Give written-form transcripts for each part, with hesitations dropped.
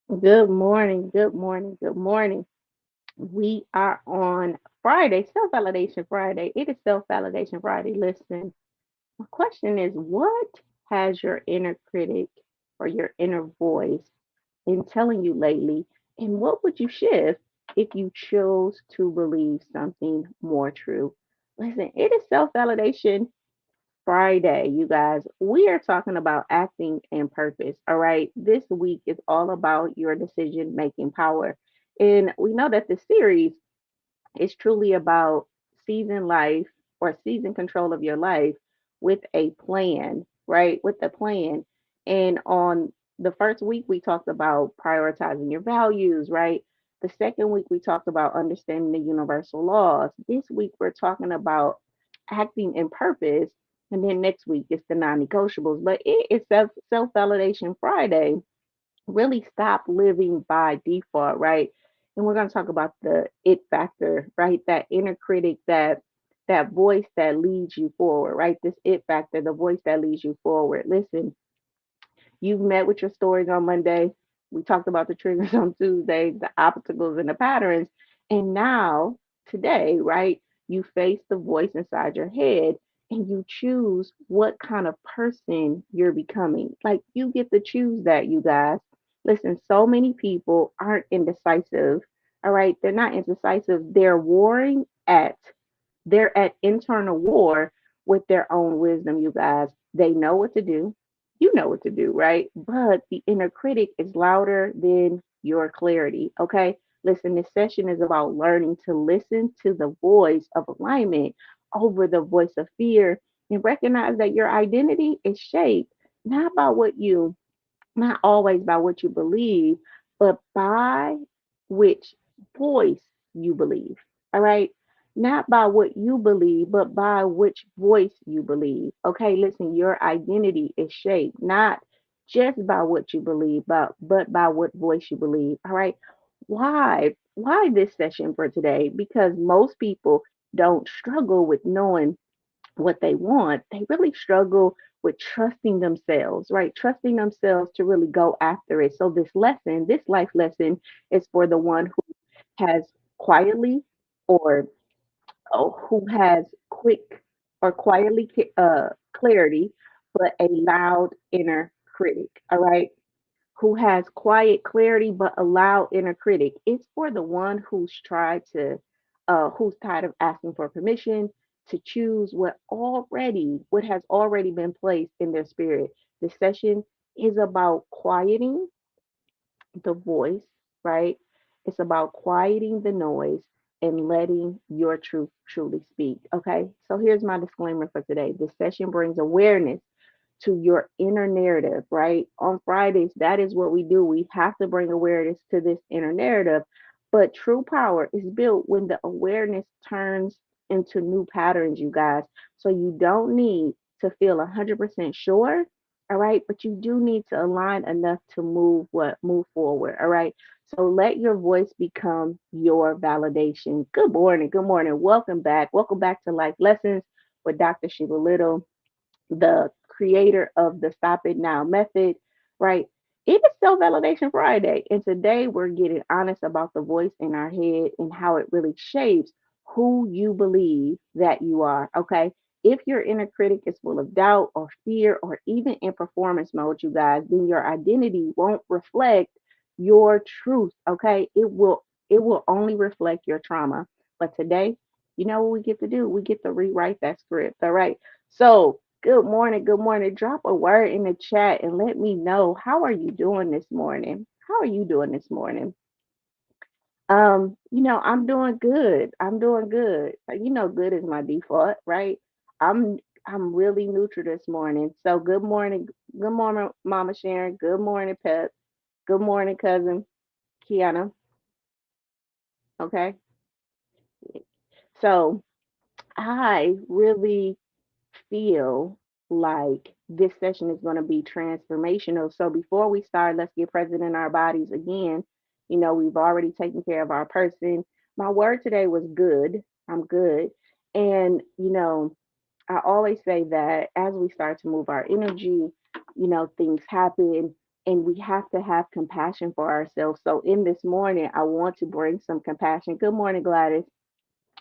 Good morning, good morning, good morning. We are on Friday, Self Validation Friday. It is Self Validation Friday. Listen, my question is what has your inner critic or your inner voice been telling you lately? And what would you shift if you chose to believe something more true? Listen, it is Self Validation Friday, you guys. We are talking about acting and purpose. All right. This week is all about your decision making power. And we know that this series is truly about season life or season control of your life with a plan, right? With a plan. And on the first week, we talked about prioritizing your values, right? The second week, we talked about understanding the universal laws. This week, we're talking about acting in purpose. And then next week, it's the non negotiables. But it is Self Validation Friday. Really stop living by default, right? And we're going to talk about the it factor, right? That inner critic, that voice that leads you forward, right? This it factor, the voice that leads you forward. Listen, you've met with your stories on Monday. We talked about the triggers on Tuesday, the obstacles and the patterns. And now, today, right, you face the voice inside your head and you choose what kind of person you're becoming. Like, you get to choose that, you guys. Listen, so many people aren't indecisive. All right. They're not indecisive. They're at internal war with their own wisdom, you guys. They know what to do. You know what to do, right? But the inner critic is louder than your clarity. Okay. Listen, this session is about learning to listen to the voice of alignment over the voice of fear and recognize that your identity is shaped not by what you not always by what you believe, but by which voice you believe. All right. Not by what you believe, but by which voice you believe. Okay. Listen, your identity is shaped not just by what you believe, but by what voice you believe. All right. Why? Why this session for today? Because most people don't struggle with knowing what they want, they really struggle with trusting themselves, right? Trusting themselves to really go after it. So this life lesson is for the one who has quietly or who has quick or clarity, but a loud inner critic. All right, who has quiet clarity but a loud inner critic. It's for the one who's tired of asking for permission to choose what has already been placed in their spirit. This session is about quieting the voice, right? It's about quieting the noise and letting your truth truly speak. Okay. So here's my disclaimer for today. This session brings awareness to your inner narrative, right? On Fridays, that is what we do. We have to bring awareness to this inner narrative. But true power is built when the awareness turns into new patterns, you guys. So you don't need to feel 100% sure, all right? But you do need to align enough to move forward, all right? So let your voice become your validation. Good morning. Good morning. Welcome back. Welcome back to Life Lessons with Dr. Sheila Little, the creator of the Stop It Now method, right? It is Self Validation Friday. And today we're getting honest about the voice in our head and how it really shapes who you believe that you are. Okay. If your inner critic is full of doubt or fear or even in performance mode, you guys, then your identity won't reflect your truth. Okay. It will only reflect your trauma. But today, you know what we get to do? We get to rewrite that script. All right. So, good morning. Good morning. Drop a word in the chat and let me know how are you doing this morning? How are you doing this morning? I'm doing good. I'm doing good. Good is my default, right? I'm I'm really neutral this morning. So good morning. Good morning, Mama Sharon. Good morning, Pep. Good morning, cousin Kiana. Okay. So I really feel like this session is going to be transformational. So before we start, let's get present in our bodies again. We've already taken care of our person. My word today was good. I'm good. And, I always say that as we start to move our energy, things happen. and we have to have compassion for ourselves. So in this morning, I want to bring some compassion. Good morning, Gladys.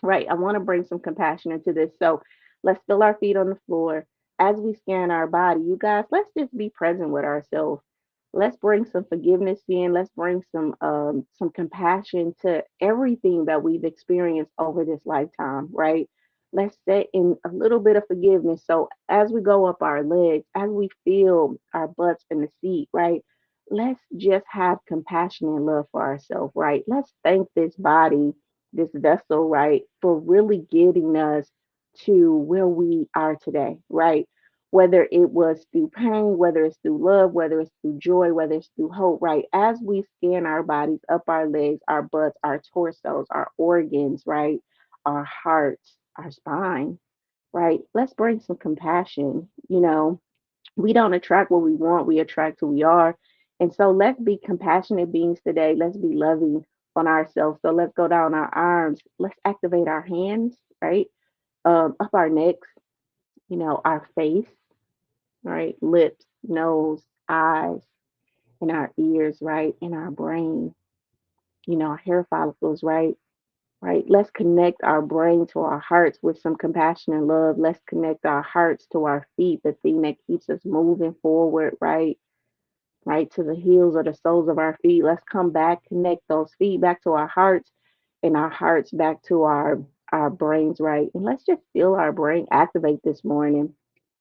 Right. I want to bring some compassion into this. So let's feel our feet on the floor as we scan our body. You guys, let's just be present with ourselves. Let's bring some forgiveness in. Let's bring some compassion to everything that we've experienced over this lifetime, right? Let's set in a little bit of forgiveness. So as we go up our legs, as we feel our butts in the seat, right? Let's just have compassion and love for ourselves, right? Let's thank this body, this vessel, right, for really getting us to where we are today, right? Whether it was through pain, whether it's through love, whether it's through joy, whether it's through hope, right? As we scan our bodies, up our legs, our butts, our torsos, our organs, right? Our hearts, our spine, right? Let's bring some compassion. We don't attract what we want, we attract who we are. And so let's be compassionate beings today. Let's be loving on ourselves. So let's go down our arms. Let's activate our hands, right? Up our necks, our face, right? Lips, nose, eyes, and our ears, right? And our brain, our hair follicles, right? Right. Let's connect our brain to our hearts with some compassion and love. Let's connect our hearts to our feet, the thing that keeps us moving forward, right? Right, to the heels or the soles of our feet. Let's come back, connect those feet back to our hearts and our hearts back to our brains, right? And let's just feel our brain activate this morning.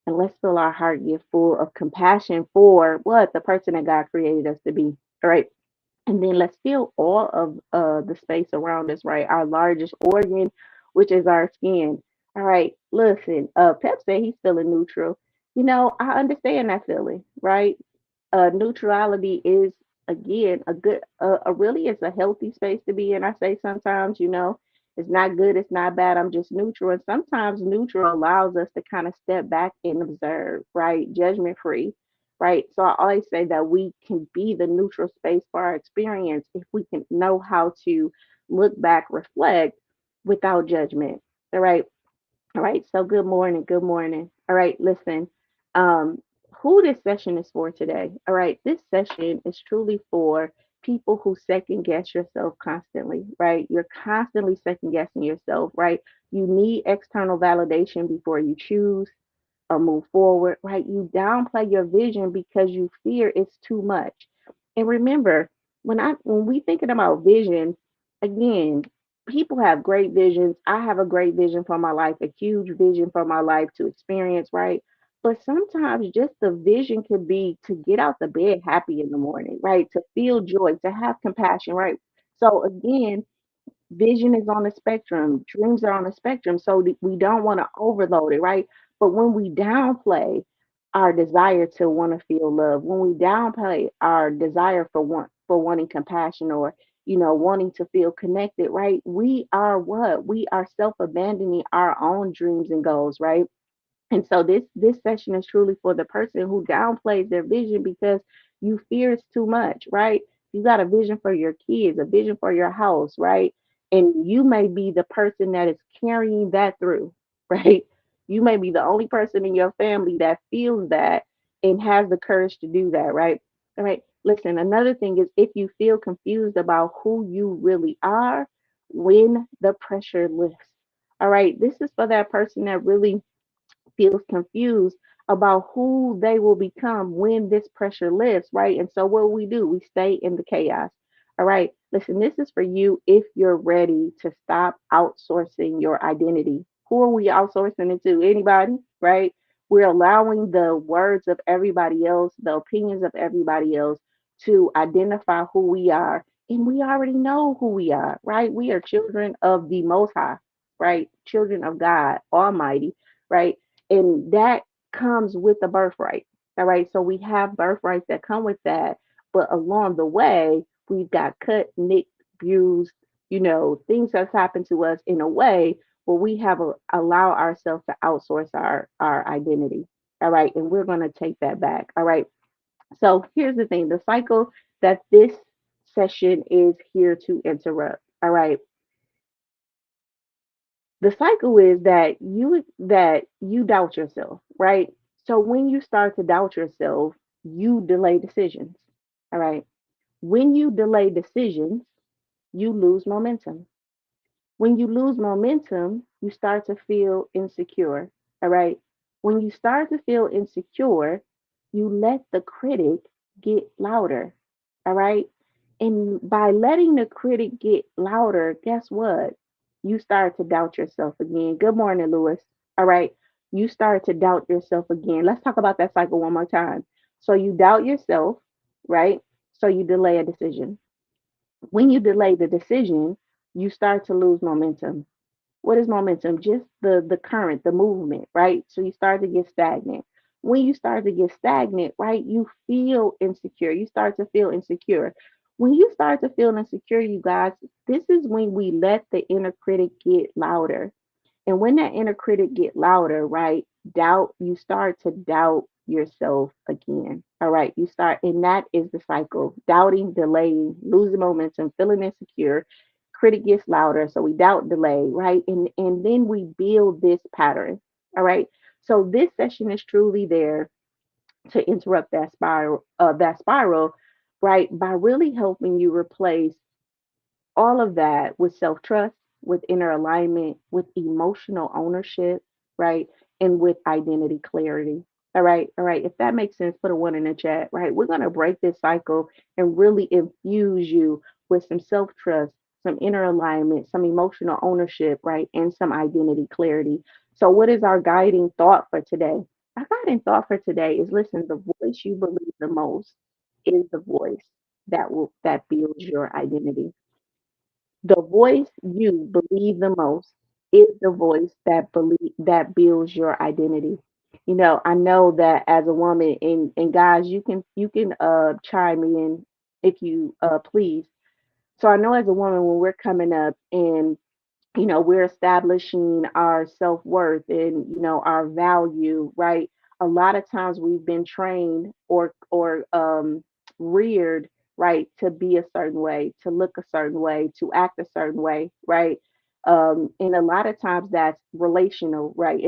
And let's feel our heart get full of compassion for what the person that God created us to be. All right. And then let's feel all of the space around us, right? Our largest organ, which is our skin. All right. Listen, Pep said he's feeling neutral. I understand that feeling, right? Neutrality is again a good a really it's a healthy space to be in. I say sometimes, it's not good, it's not bad, I'm just neutral. And sometimes neutral allows us to kind of step back and observe, right? Judgment free, right? So I always say that we can be the neutral space for our experience if we can know how to look back, reflect without judgment. All right. All right, so good morning. Good morning. All right, listen. Um, who this session is for today? All right, this session is truly for people who second guess yourself constantly, right? You're constantly second guessing yourself, right? You need external validation before you choose or move forward, right? You downplay your vision because you fear it's too much. And remember, when we thinking about vision, again, people have great visions. I have a great vision for my life, a huge vision for my life to experience, right? But sometimes just the vision could be to get out the bed happy in the morning, right? To feel joy, to have compassion, right? So again, vision is on a spectrum, dreams are on a spectrum, so we don't want to overload it, right? But when we downplay our desire to want to feel love, when we downplay our desire for wanting compassion, or wanting to feel connected, right? We are what? We are self-abandoning our own dreams and goals, right? And so this session is truly for the person who downplays their vision because you fear it's too much, right? You got a vision for your kids, a vision for your house, right? And you may be the person that is carrying that through, right? You may be the only person in your family that feels that and has the courage to do that, right? All right. Listen, another thing is if you feel confused about who you really are when the pressure lifts. All right. This is for that person that really feels confused about who they will become when this pressure lifts, right? And so what we do, we stay in the chaos. All right. Listen, this is for you if you're ready to stop outsourcing your identity. Who are we outsourcing it to? Anybody, right? We're allowing the words of everybody else, the opinions of everybody else to identify who we are. And we already know who we are, right? We are children of the Most High, right? Children of God Almighty, right? And that comes with the birthright. All right. So we have birthrights that come with that. But along the way, we've got cut, nicked, bruised, things that's happened to us in a way where we have allow ourselves to outsource our identity. All right. And we're going to take that back. All right. So here's the thing, the cycle that this session is here to interrupt. All right. The cycle is that you doubt yourself, right? So when you start to doubt yourself, you delay decisions. All right. When you delay decisions, you lose momentum. When you lose momentum, you start to feel insecure. All right. When you start to feel insecure, you let the critic get louder. All right. And by letting the critic get louder, guess what? You start to doubt yourself again. Good morning, Lewis. All right. You start to doubt yourself again. Let's talk about that cycle one more time. So you doubt yourself, right? So you delay a decision. When you delay the decision, you start to lose momentum. What is momentum? Just the current, the movement, right? So you start to get stagnant. When you start to get stagnant, right, you feel insecure. You start to feel insecure. When you start to feel insecure, you guys, this is when we let the inner critic get louder. And when that inner critic get louder, right, doubt, you start to doubt yourself again. All right, you start, and that is the cycle: doubting, delaying, losing momentum, feeling insecure. Critic gets louder, so we doubt, delay, right, and then we build this pattern. All right, so this session is truly there to interrupt that spiral, right, by really helping you replace all of that with self trust, with inner alignment, with emotional ownership, right? And with identity clarity. All right. All right. If that makes sense, put a one in the chat, right? We're going to break this cycle and really infuse you with some self trust, some inner alignment, some emotional ownership, right? And some identity clarity. So, what is our guiding thought for today? Our guiding thought for today is listen, the voice you believe the most is the voice that builds your identity. The voice you believe the most is the voice that builds your identity. I know that as a woman, and guys, you can chime in if you please. So I know as a woman, when we're coming up and we're establishing our self-worth and our value, right? A lot of times we've been trained or reared, right, to be a certain way, to look a certain way, to act a certain way, right? And a lot of times that's relational, right?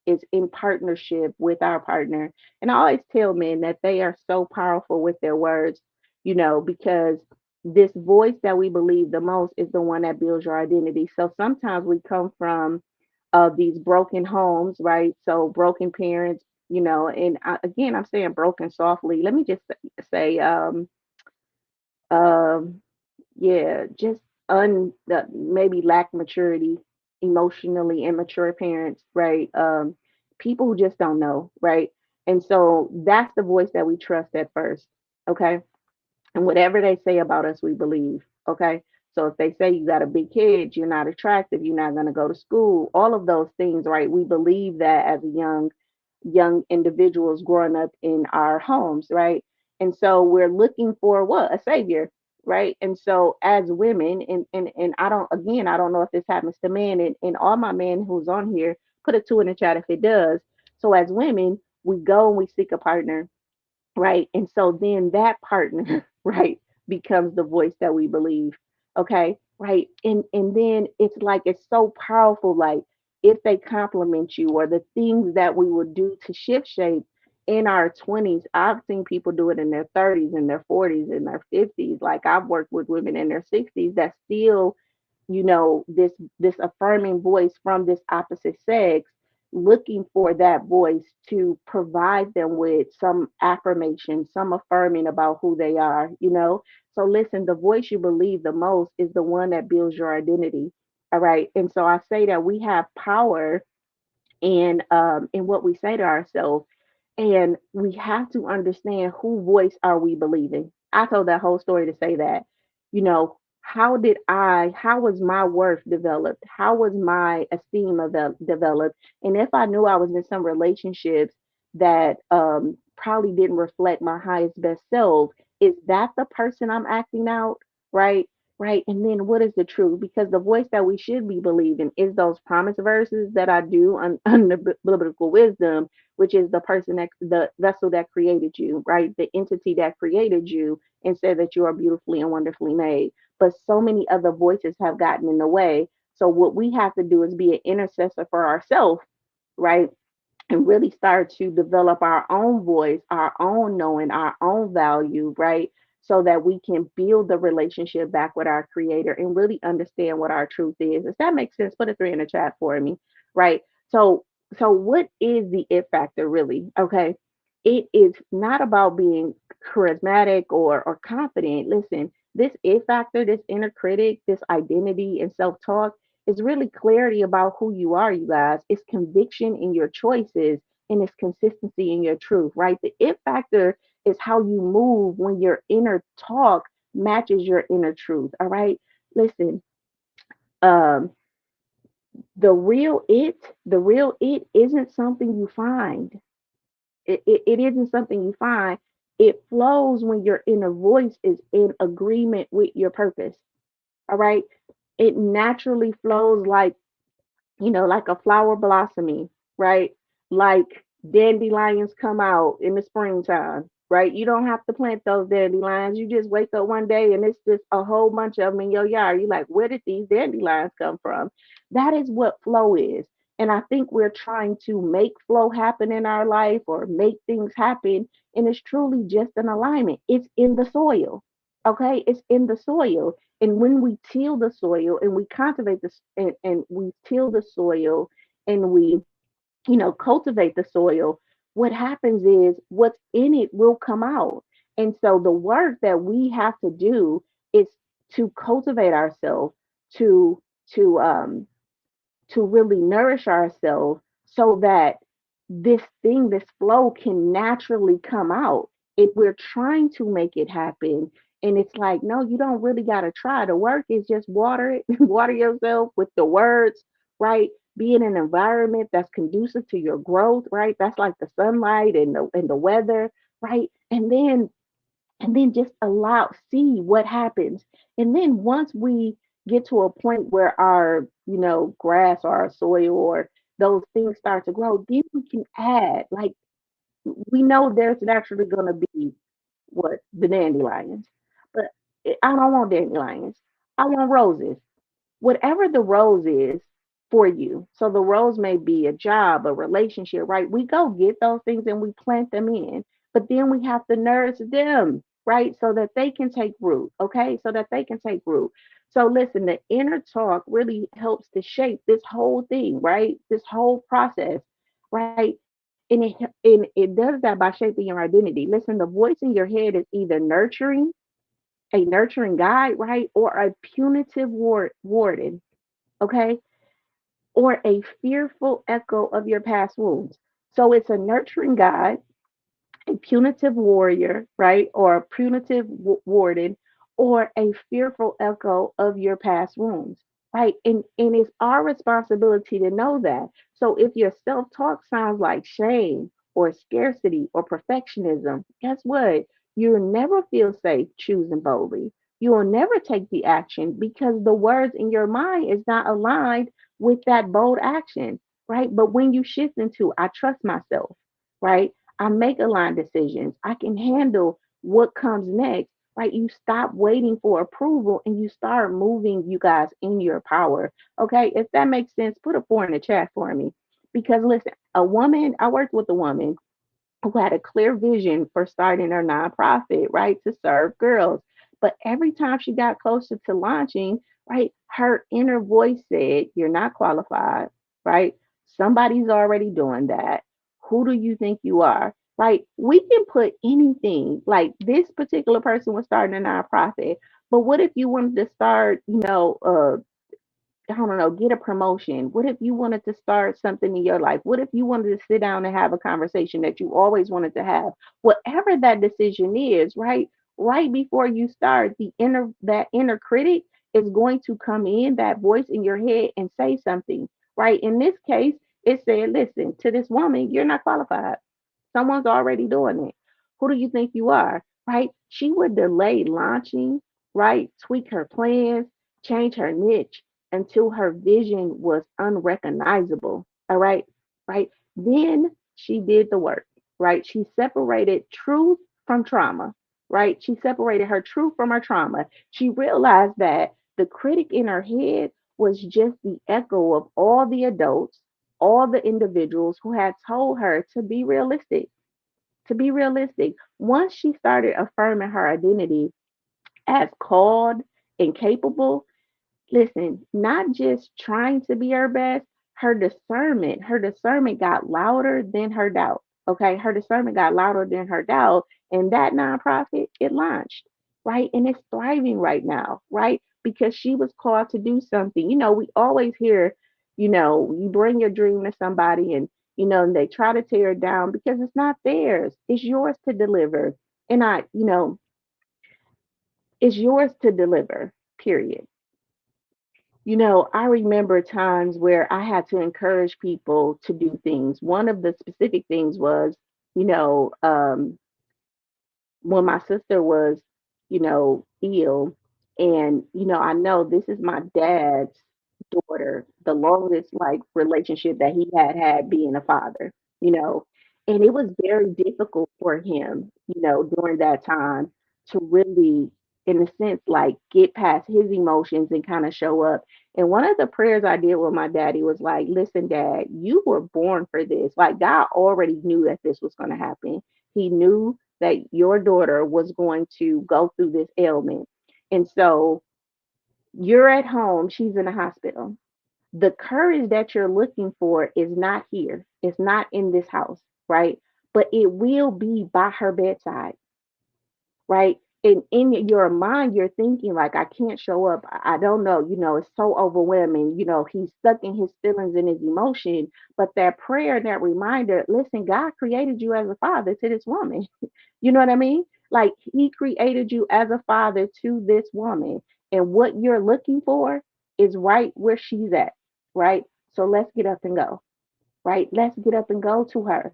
It's in partnership with our partner. And I always tell men that they are so powerful with their words, because this voice that we believe the most is the one that builds your identity. So sometimes we come from these broken homes, right? So broken parents, and again, I'm saying broken softly. Let me just say, um, yeah, just maybe lack maturity, emotionally immature parents, right? People who just don't know, right? And so that's the voice that we trust at first, okay? And whatever they say about us, we believe. Okay. So if they say you got a big head, you're not attractive, you're not going to go to school, all of those things, right? We believe that as a young individuals growing up in our homes, right? And so we're looking for what? A savior, right? And so as women, and I don't know if this happens to men, and all my men who's on here, put a two in the chat if it does. So as women, we go and we seek a partner, right? And so then that partner, right, becomes the voice that we believe. Okay, right. And then it's like it's so powerful. Like if they compliment you or the things that we would do to shift shape in our 20s. I've seen people do it in their 30s, in their 40s, in their 50s. Like I've worked with women in their 60s that still this affirming voice from this opposite sex, looking for that voice to provide them with some affirmation, some affirming about who they are. So listen, the voice you believe the most is the one that builds your identity. All right. And so I say that we have power in what we say to ourselves, and we have to understand who voice are we believing. I told that whole story to say that, how was my worth developed? How was my esteem developed? And if I knew I was in some relationships that probably didn't reflect my highest best self, is that the person I'm acting out? Right? Right. And then what is the truth? Because the voice that we should be believing is those promise verses that I do on the biblical wisdom, which is the vessel that created you, right? The entity that created you and said that you are beautifully and wonderfully made. But so many other voices have gotten in the way. So what we have to do is be an intercessor for ourselves, right? and really start to develop our own voice, our own knowing, our own value, right? So that we can build the relationship back with our creator and really understand what our truth is. If that makes sense, put a three in the chat for me, right? So what is the it factor really? Okay. It is not about being charismatic or confident. Listen, this it factor, this inner critic, this identity and self-talk, it's really clarity about who you are, you guys. It's conviction in your choices and it's consistency in your truth, right? The it factor is how you move when your inner talk matches your inner truth. All right. Listen, um, the real it isn't something you find. It isn't something you find. It flows when your inner voice is in agreement with your purpose. All right. It naturally flows like a flower blossoming, right? Like dandelions come out in the springtime, right? You don't have to plant those dandelions. You just wake up one day and it's just a whole bunch of them in your yard. You're like, where did these dandelions come from? That is what flow is. And I think we're trying to make flow happen in our life or make things happen. And it's truly just an alignment. It's in the soil. Okay. It's in the soil. And when we till the soil and we cultivate this and we till the soil and we cultivate the soil, what happens is what's in it will come out. And so the work that we have to do is to cultivate ourselves, to to really nourish ourselves so that this flow can naturally come out. If we're trying to make it happen, and it's like, no, you don't really got to try. The work is just water it, water yourself with the words, right? Be in an environment that's conducive to your growth, right? That's like the sunlight and the weather, right? And then just allow see what happens. And then once we get to a point where our grass or our soil or those things start to grow, then we can add, like, we know there's naturally going to be what the dandelions, but I don't want dandelions, I want roses, whatever the rose is for you. So the rose may be a job, a relationship, right? We go get those things and we plant them in, but then we have to nourish them, right? So that they can take root, okay? So that they can take root. So listen, the inner talk really helps to shape this whole thing, right? This whole process, right? And it does that by shaping your identity. Listen, the voice in your head is either a nurturing guide, right? Or a punitive warden, okay? Or a fearful echo of your past wounds. So it's a nurturing guide, a punitive warrior, right? Or a punitive warden, or a fearful echo of your past wounds, right? And it's our responsibility to know that. So if your self talk sounds like shame or scarcity or perfectionism, guess what? You'll never feel safe choosing boldly. You will never take the action because the words in your mind is not aligned with that bold action, right? But when you shift into, I trust myself, right? I make aligned decisions. I can handle what comes next, right? You stop waiting for approval and you start moving, you guys, in your power. Okay. If that makes sense, put a four in the chat for me. Because listen, I worked with a woman who had a clear vision for starting her nonprofit, right, to serve girls. But every time she got closer to launching, right, her inner voice said, you're not qualified, right? Somebody's already doing that. Who do you think you are? Right? We can put anything, like this particular person was starting a nonprofit. But what if you wanted to start, I don't know, get a promotion? What if you wanted to start something in your life? What if you wanted to sit down and have a conversation that you always wanted to have? Whatever that decision is, right? Right before you start, that inner critic is going to come in, that voice in your head and say something, right? In this case, it said, listen, to this woman, you're not qualified. Someone's already doing it. Who do you think you are? Right? She would delay launching, right? Tweak her plans, change her niche until her vision was unrecognizable. All right. Right. Then she did the work, right? She separated truth from trauma, right? She separated her truth from her trauma. She realized that the critic in her head was just the echo of all the adults, all the individuals who had told her to be realistic, to be realistic. Once she started affirming her identity as called and capable, listen, not just trying to be her best, her discernment got louder than her doubt. Okay, her discernment got louder than her doubt, and that nonprofit it launched, right? And it's thriving right now, right? Because she was called to do something. We always hear, you bring your dream to somebody and and they try to tear it down because it's not theirs. It's yours to deliver. And it's yours to deliver, period. I remember times where I had to encourage people to do things. One of the specific things was, you know, um, when my sister was, ill, and I know this is my dad's daughter, the longest like relationship that he had being a father, you know, and it was very difficult for him, during that time to really, in a sense, like get past his emotions and kind of show up. And one of the prayers I did with my daddy was like, listen, dad, you were born for this. Like God already knew that this was going to happen. He knew that your daughter was going to go through this ailment. And so you're at home, she's in the hospital. The courage that you're looking for is not here, it's not in this house, right? But it will be by her bedside, right? And in your mind, you're thinking, like, I can't show up. I don't know. It's so overwhelming. He's stuck in his feelings and his emotion. But that prayer, that reminder, listen, God created you as a father to this woman. You know what I mean? Like he created you as a father to this woman. And what you're looking for is right where she's at, right? So let's get up and go, right? Let's get up and go to her.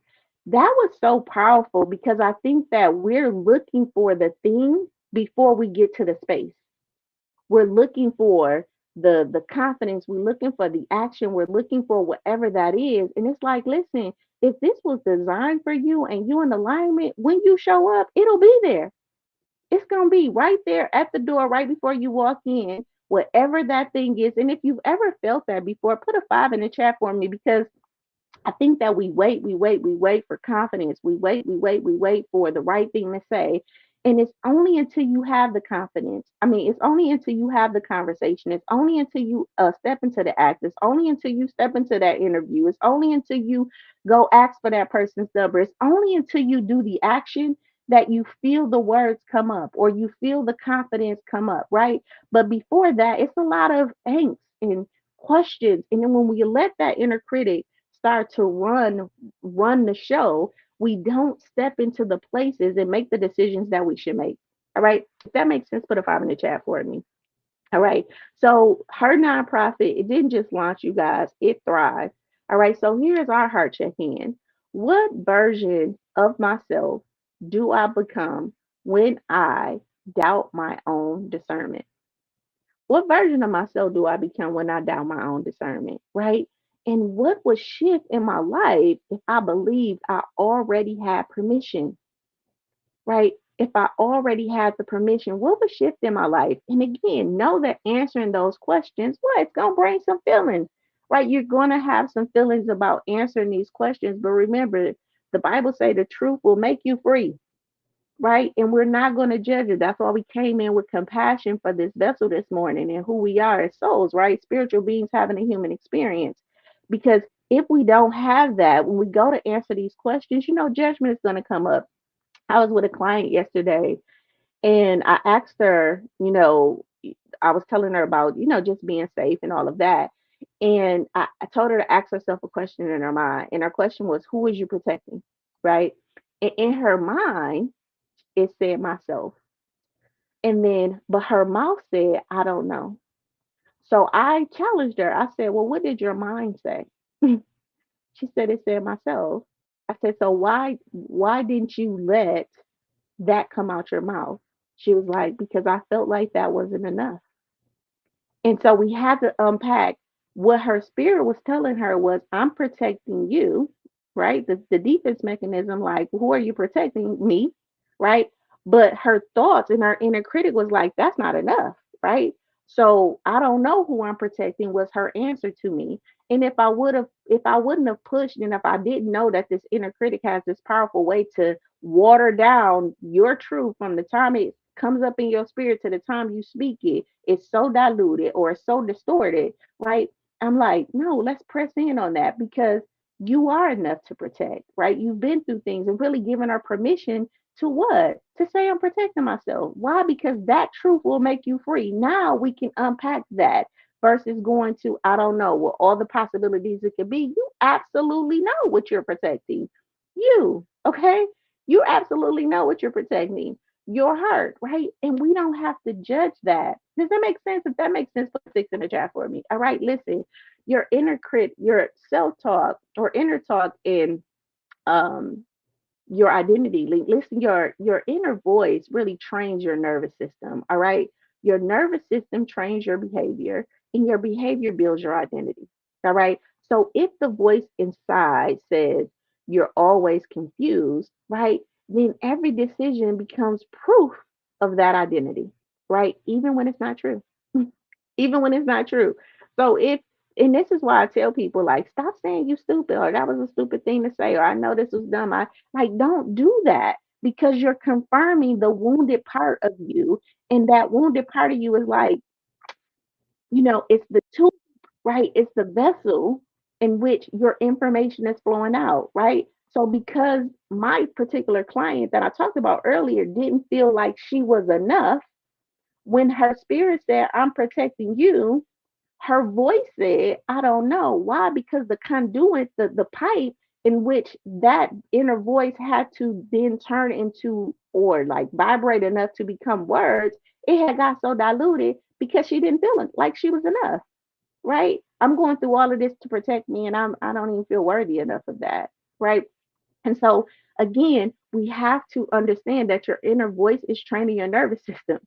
That was so powerful because I think that we're looking for the thing before we get to the space. We're looking for the confidence, we're looking for the action, we're looking for whatever that is. And it's like, listen, if this was designed for you and you in alignment, when you show up, it'll be there. It's gonna be right there at the door, right before you walk in, whatever that thing is. And if you've ever felt that before, put a 5 in the chat for me because I think that we wait for confidence. We wait for the right thing to say. And it's only until you have the confidence. I mean, it's only until you have the conversation. It's only until you step into the act. It's only until you step into that interview. It's only until you go ask for that person's number. It's only until you do the action that you feel the words come up or you feel the confidence come up, right? But before that, it's a lot of angst and questions. And then when we let that inner critic start to run the show, we don't step into the places and make the decisions that we should make. All right. If that makes sense, put a 5 in the chat for me. All right. So her nonprofit, it didn't just launch, you guys, it thrived. All right. So here's our heart check in. What version of myself do I become when I doubt my own discernment? What version of myself do I become when I doubt my own discernment, right? And what would shift in my life if I believed I already had permission, right? If I already had the permission, what would shift in my life? And again, know that answering those questions, what it's gonna bring some feelings, right? You're gonna have some feelings about answering these questions, but remember, the Bible say the truth will make you free, right? And we're not going to judge it. That's why we came in with compassion for this vessel this morning and who we are as souls, right? Spiritual beings having a human experience. Because if we don't have that, when we go to answer these questions, judgment is going to come up. I was with a client yesterday and I asked her, I was telling her about, just being safe and all of that. And I told her to ask herself a question in her mind. And her question was, who is you protecting? Right. And in her mind, it said myself. And then, but her mouth said, I don't know. So I challenged her. I said, well, what did your mind say? She said, it said myself. I said, so why didn't you let that come out your mouth? She was like, because I felt like that wasn't enough. And so we had to unpack what her spirit was telling her was, I'm protecting you, right? The defense mechanism, like, who are you protecting? Me, right? But her thoughts and her inner critic was like, that's not enough, right? So I don't know who I'm protecting was her answer to me. And if I wouldn't have pushed, and if I didn't know that this inner critic has this powerful way to water down your truth from the time it comes up in your spirit to the time you speak it, it's so diluted or it's so distorted, right? I'm like, no, let's press in on that because you are enough to protect, right? You've been through things and really given her permission to what? To say I'm protecting myself. Why? Because that truth will make you free. Now we can unpack that versus going to, I don't know, what all the possibilities it could be. You absolutely know what you're protecting. You, okay? You absolutely know what you're protecting. Your heart, right? And we don't have to judge that. Does that make sense? If that makes sense, put a six in the chat for me. All right, listen, your inner crit, your self-talk or inner talk in um your identity. Listen, your inner voice really trains your nervous system. All right. Your nervous system trains your behavior, and your behavior builds your identity. All right. So if the voice inside says you're always confused, right, then every decision becomes proof of that identity, right? Even when it's not true. Even when it's not true. So if and this is why I tell people like stop saying you stupid or that was a stupid thing to say or I know this was dumb. I like don't do that because you're confirming the wounded part of you. And that wounded part of you is like, it's the tool, right? It's the vessel in which your information is flowing out, right? So because my particular client that I talked about earlier didn't feel like she was enough, when her spirit said, I'm protecting you, her voice said, I don't know. Why? Because the conduit, the pipe in which that inner voice had to then turn into or like vibrate enough to become words, it had got so diluted because she didn't feel it like she was enough, right? I'm going through all of this to protect me and I don't even feel worthy enough of that, right? And so, again, we have to understand that your inner voice is training your nervous system.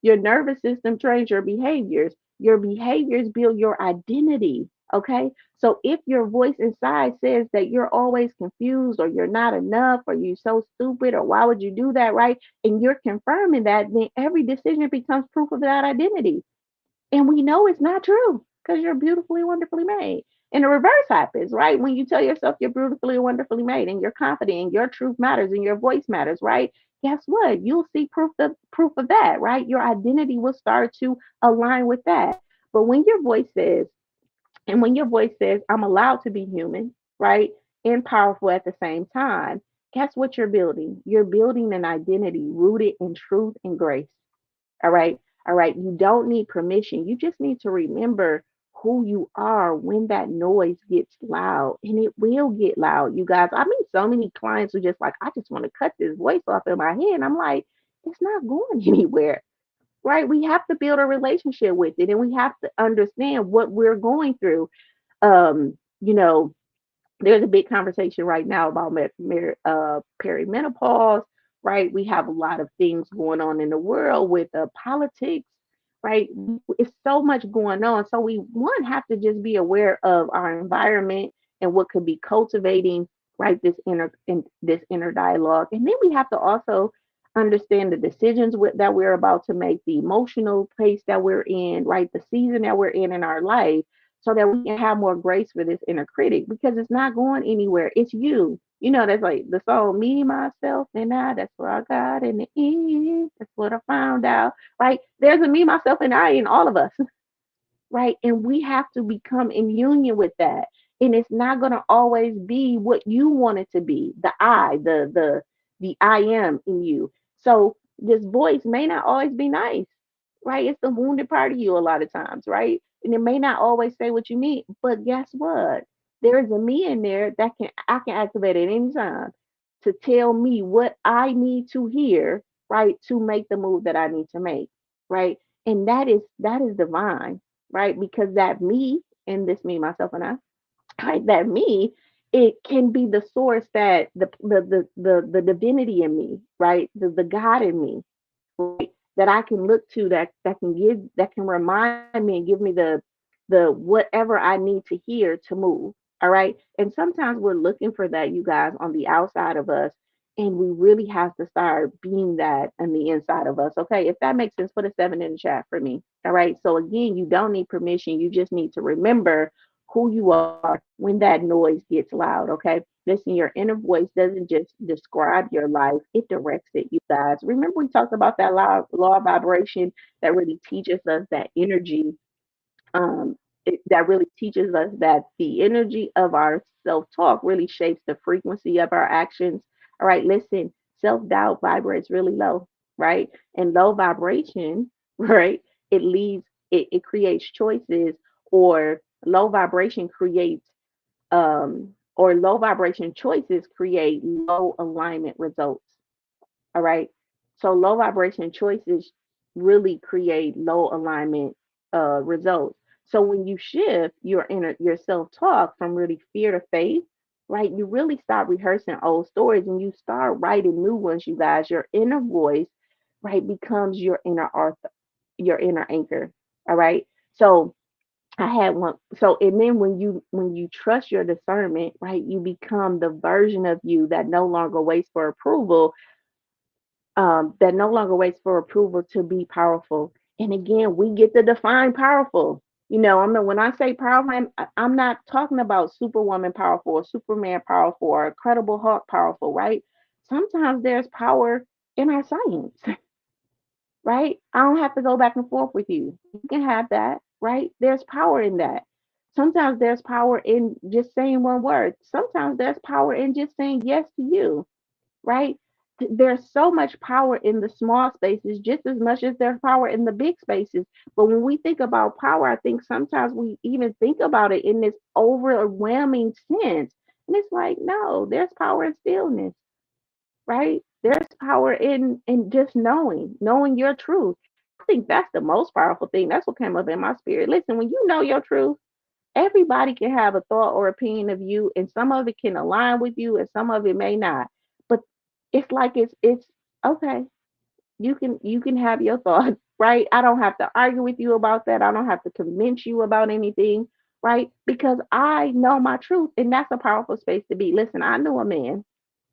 Your nervous system trains your behaviors. Your behaviors build your identity. Okay. So, if your voice inside says that you're always confused or you're not enough or you're so stupid or why would you do that, right? And you're confirming that, then every decision becomes proof of that identity. And we know it's not true because you're beautifully, wonderfully made. And the reverse happens, right? When you tell yourself you're beautifully and wonderfully made and you're confident and your truth matters and your voice matters, right? Guess what? You'll see proof of that, right? Your identity will start to align with that. But when your voice says, I'm allowed to be human, right? And powerful at the same time, guess what you're building? You're building an identity rooted in truth and grace. All right. All right. You don't need permission. You just need to remember who you are when that noise gets loud. And it will get loud, you guys. I mean, so many clients are just like, I just want to cut this voice off in my head. And I'm like, it's not going anywhere. Right. We have to build a relationship with it and we have to understand what we're going through. You know, there's a big conversation right now about perimenopause, right? We have a lot of things going on in the world with politics, right? It's so much going on. So we one have to just be aware of our environment and what could be cultivating, right? This inner dialogue, and then we have to also understand the decisions that we're about to make, the emotional place that we're in, right? The season that we're in our life so that we can have more grace for this inner critic because it's not going anywhere. It's you. That's like the song Me, Myself, and I. That's what I got in the end. That's what I found out. Right? There's a me, myself, and I in all of us, right? And we have to become in union with that. And it's not gonna always be what you want it to be. The I, the I am in you. So this voice may not always be nice, right? It's the wounded part of you a lot of times, right? And it may not always say what you need, but guess what? There is a me in there that I can activate at any time to tell me what I need to hear, right, to make the move that I need to make, right? And that is divine, right? Because that me, and this me, myself, and I, right, that me, it can be the source that the divinity in me, right? The God in me, right? That I can look to that can remind me and give me the whatever I need to hear to move. All right. And sometimes we're looking for that, you guys, on the outside of us. And we really have to start being that on the inside of us. Okay. If that makes sense, put a seven in the chat for me. All right. So again, you don't need permission. You just need to remember who you are when that noise gets loud, okay? Listen, your inner voice doesn't just describe your life, it directs it, you guys. Remember, we talked about that law of vibration that really teaches us that energy, that really teaches us that the energy of our self talk really shapes the frequency of our actions. All right, listen, self doubt vibrates really low, right? And low vibration, right? It leads, it creates choices, or low vibration creates, or low vibration choices create low alignment results. All right. So low vibration choices really create low alignment results. So when you shift your self talk from really fear to faith, right, you really stop rehearsing old stories and you start writing new ones. You guys, your inner voice, right, becomes your inner anchor. All right. So I had one. So and then when you trust your discernment, right, you become the version of you that no longer waits for approval, that no longer waits for approval to be powerful. And again, we get to define powerful. When I say powerful, I'm not talking about Superwoman powerful or Superman powerful or Incredible Hulk powerful, right? Sometimes there's power in our science, right? I don't have to go back and forth with you. You can have that, right? There's power in that. Sometimes there's power in just saying one word. Sometimes there's power in just saying yes to you, right? There's so much power in the small spaces just as much as there's power in the big spaces. But when we think about power, I think sometimes we even think about it in this overwhelming sense. And it's like, no, there's power in stillness, right? There's power in just knowing your truth. I think that's the most powerful thing. That's what came up in my spirit. Listen, when you know your truth, everybody can have a thought or opinion of you, and some of it can align with you and some of it may not. But it's like it's okay. You can have your thoughts, right? I don't have to argue with you about that. I don't have to convince you about anything, right? Because I know my truth, and that's a powerful space to be. Listen, I knew a man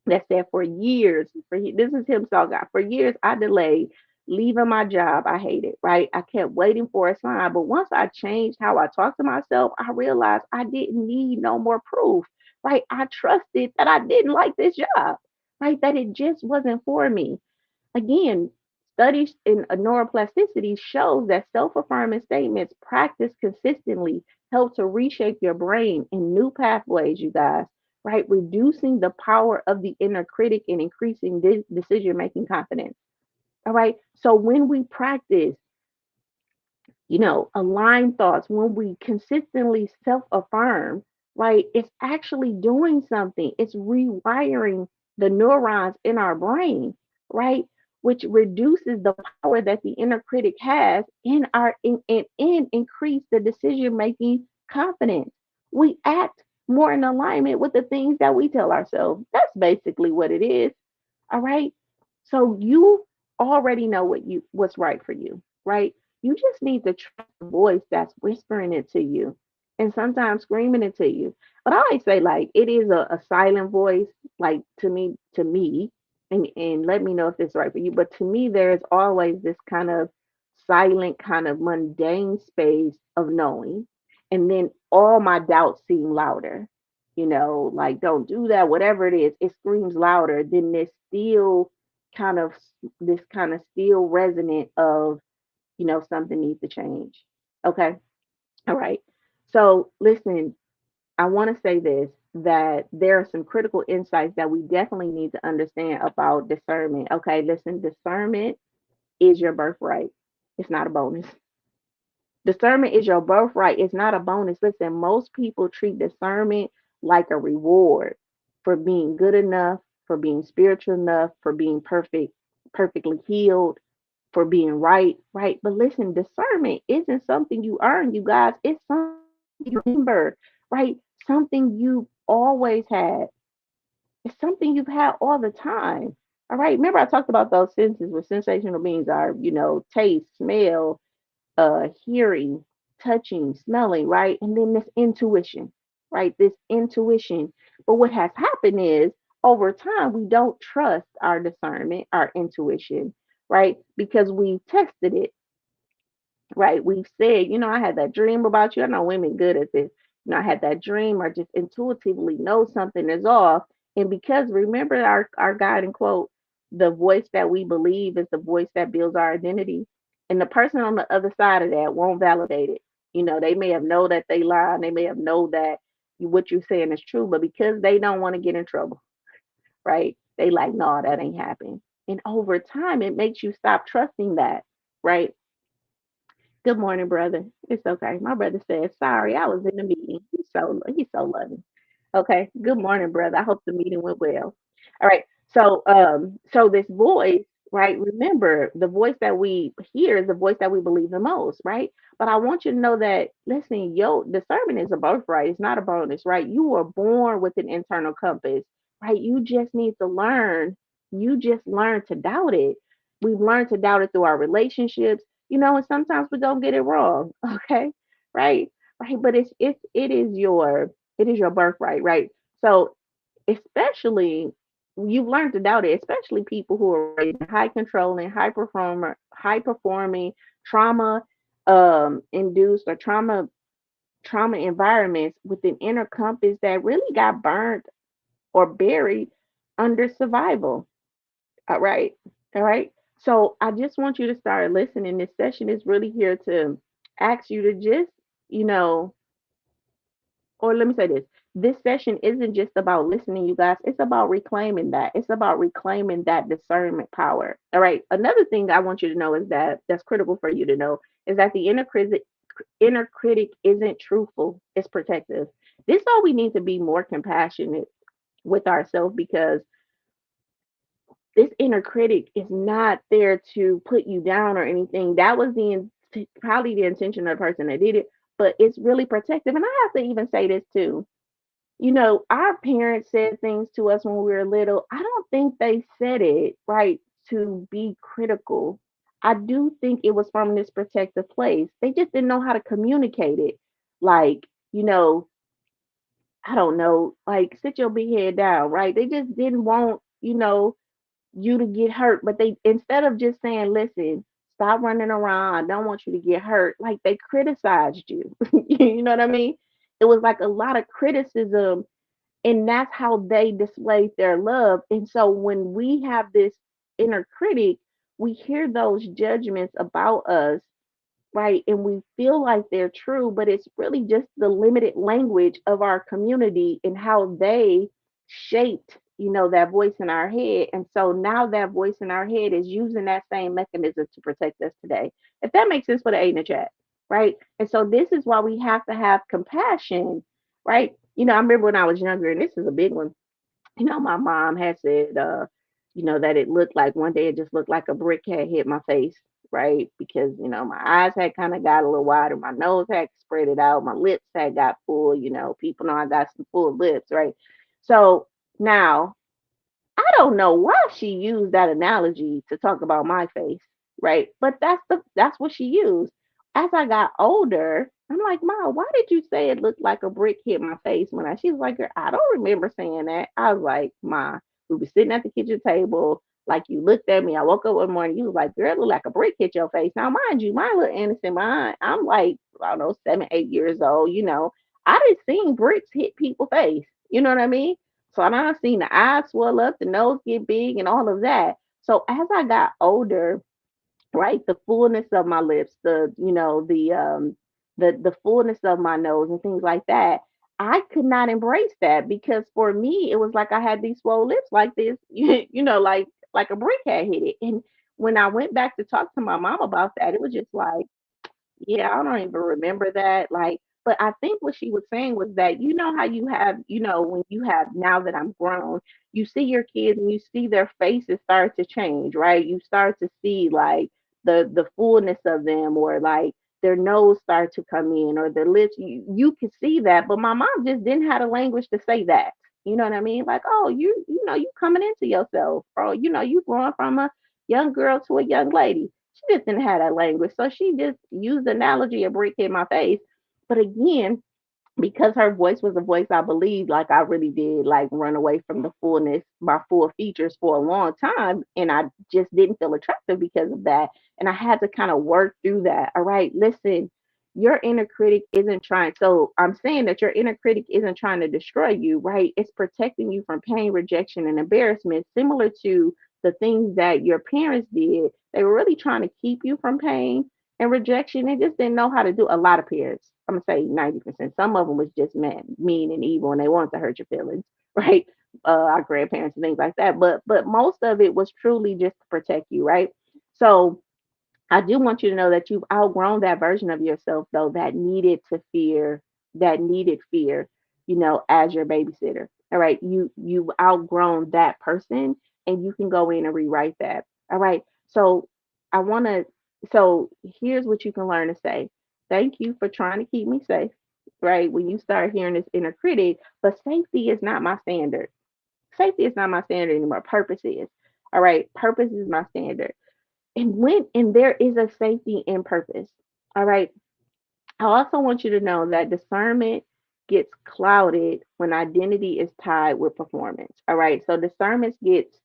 that said for years, this is himself, God. For years, I delayed leaving my job. I hated, right? I kept waiting for a sign. But once I changed how I talk to myself, I realized I didn't need no more proof, right? I trusted that I didn't like this job, right? That it just wasn't for me. Again, studies in neuroplasticity shows that self-affirming statements practiced consistently help to reshape your brain in new pathways, you guys, right? Reducing the power of the inner critic and increasing decision-making confidence. All right. So when we practice, align thoughts, when we consistently self affirm, right, it's actually doing something. It's rewiring the neurons in our brain, right, which reduces the power that the inner critic has in our in increase the decision making confidence. We act more in alignment with the things that we tell ourselves. That's basically what it is. All right. So you already know what's right for you, right? You just need to trust the voice that's whispering it to you and sometimes screaming it to you. But I always say, like, it is a silent voice, like to me, and let me know if it's right for you. But to me, there's always this kind of silent, kind of mundane space of knowing. And then all my doubts seem louder, like don't do that, whatever it is, it screams louder than kind of this kind of still resonant of, something needs to change. Okay. All right. So listen, I want to say this, that there are some critical insights that we definitely need to understand about discernment. Okay. Listen, discernment is your birthright. It's not a bonus. Discernment is your birthright. It's not a bonus. Listen, most people treat discernment like a reward for being good enough, for being spiritual enough, for being perfect, perfectly healed, for being right, right? But listen, discernment isn't something you earn, you guys. It's something you remember, right? Something you've always had. It's something you've had all the time. All right. Remember, I talked about those senses where sensational beings are, taste, smell, hearing, touching, smelling, right? And then this intuition, right? This intuition. But what has happened is over time, we don't trust our discernment, our intuition, right? Because we've tested it, right? We've said, I had that dream about you. I know women good at this. I had that dream or just intuitively know something is off. And because remember our guiding quote, the voice that we believe is the voice that builds our identity. And the person on the other side of that won't validate it. They may have know that they lie, and they may have know that what you're saying is true, but because they don't want to get in trouble, right? They like, no, that ain't happening. And over time, it makes you stop trusting that, right? Good morning, brother. It's okay. My brother said, sorry, I was in the meeting. He's so loving. Okay. Good morning, brother. I hope the meeting went well. All right. So this voice, right? Remember, the voice that we hear is the voice that we believe the most, right? But I want you to know that, listen, your discernment is a birthright. It's not a bonus, right? You were born with an internal compass, right? You just need to learn. You just learn to doubt it. We've learned to doubt it through our relationships, and sometimes we don't get it wrong. Okay. Right. Right. But it is your birthright, right? So especially you've learned to doubt it, especially people who are raised in high controlling, high performing, trauma induced or trauma environments with an inner compass that really got burnt or buried under survival. All right. All right. So I just want you to start listening. This session is really here to ask you to just, you know, or let me say this. This session isn't just about listening, you guys. It's about reclaiming that. It's about reclaiming that discernment power. All right. Another thing I want you to know is that that's critical for you to know is that the inner critic isn't truthful. It's protective. This is all we need to be more compassionate with ourselves because this inner critic is not there to put you down or anything. That was probably the intention of the person that did it, but it's really protective. And I have to even say this too. Our parents said things to us when we were little. I don't think they said it right to be critical. I do think it was from this protective place. They just didn't know how to communicate it. Like, you know, I don't know, like sit your big head down, right? They just didn't want, you to get hurt. But they instead of just saying, listen, stop running around, I don't want you to get hurt, like they criticized you. You know what I mean? It was like a lot of criticism, and that's how they displayed their love. And so when we have this inner critic, we hear those judgments about us, right? And we feel like they're true, but it's really just the limited language of our community and how they shaped, that voice in our head. And so now that voice in our head is using that same mechanism to protect us today. If that makes sense, for the A in the chat, right? And so this is why we have to have compassion, right? I remember when I was younger, and this is a big one. My mom had said, that it looked like one day it just looked like a brick had hit my face, right? Because, my eyes had kind of got a little wider, my nose had spread it out, my lips had got full, people know I got some full lips, right? So now I don't know why she used that analogy to talk about my face, right? But that's what she used. As I got older, I'm like, Ma, why did you say it looked like a brick hit my face when she was like, "Girl, I don't remember saying that." I was like, Ma, we were sitting at the kitchen table, like you looked at me. I woke up one morning, you was like, "Girl, it looked like a brick hit your face." Now, mind you, my little innocent mind, I'm like, I don't know, 7, 8 years old, I didn't seen bricks hit people's face. You know what I mean? So I done seen the eyes swell up, the nose get big, and all of that. So as I got older, right, the fullness of my lips, the fullness of my nose and things like that, I could not embrace that because for me it was like I had these swole lips like this, like a brick had hit it. And when I went back to talk to my mom about that, it was just like, yeah, I don't even remember that. Like, but I think what she was saying was that how you have, when you have now that I'm grown, you see your kids and you see their faces start to change, right? You start to see like the fullness of them, or like their nose start to come in, or their lips. You can see that, but my mom just didn't have the language to say that. You know what I mean? Like, oh, you coming into yourself, or you growing from a young girl to a young lady. She just didn't have that language. So she just used the analogy of brick in my face. But again, because her voice was a voice I believed, like I really did like run away from the fullness, my full features for a long time. And I just didn't feel attractive because of that. And I had to kind of work through that. All right, listen, your inner critic isn't trying. So I'm saying that your inner critic isn't trying to destroy you, right? It's protecting you from pain, rejection, and embarrassment, similar to the things that your parents did. They were really trying to keep you from pain and rejection. They just didn't know how to do. A lot of parents, I'm gonna say 90%. Some of them was just mean and evil, and they wanted to hurt your feelings, right? Our grandparents and things like that. But most of it was truly just to protect you, right? So I do want you to know that you've outgrown that version of yourself though that needed fear, as your babysitter. All right. You've outgrown that person and you can go in and rewrite that. All right. So I wanna so here's what you can learn to say. Thank you for trying to keep me safe. Right. When you start hearing this inner critic, but safety is not my standard. Safety is not my standard anymore. Purpose is. All right. Purpose is my standard. And there is a safety in purpose. All right. I also want you to know that discernment gets clouded when identity is tied with performance. All right. So discernment gets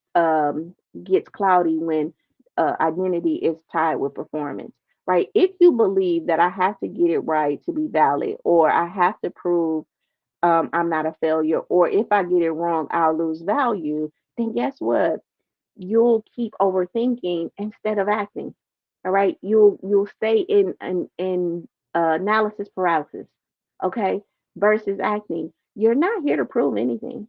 cloudy when identity is tied with performance. Right. If you believe that I have to get it right to be valid, or I have to prove I'm not a failure, or if I get it wrong, I'll lose value, then guess what? You'll keep overthinking instead of acting. All right. You'll stay in analysis paralysis. Okay. Versus acting. You're not here to prove anything.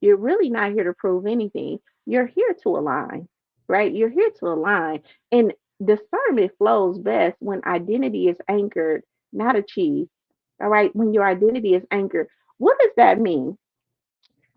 You're really not here to prove anything. You're here to align. Right. You're here to align. And discernment flows best when identity is anchored, not achieved. All right. When your identity is anchored. What does that mean?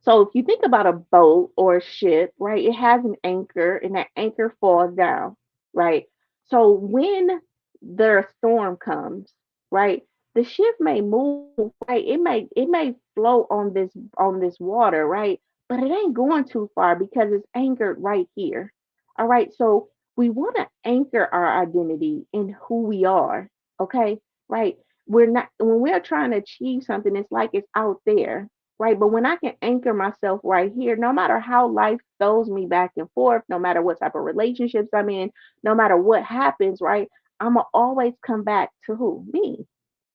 So if you think about a boat or a ship, right, it has an anchor and that anchor falls down, right? So when the storm comes, right, the ship may move, right? It may float on this water, right? But it ain't going too far because it's anchored right here. All right. So we want to anchor our identity in who we are. Okay. Right. We're not when we're trying to achieve something, it's like it's out there, right? But when I can anchor myself right here, no matter how life throws me back and forth, no matter what type of relationships I'm in, no matter what happens, right? I'm going to always come back to who? Me,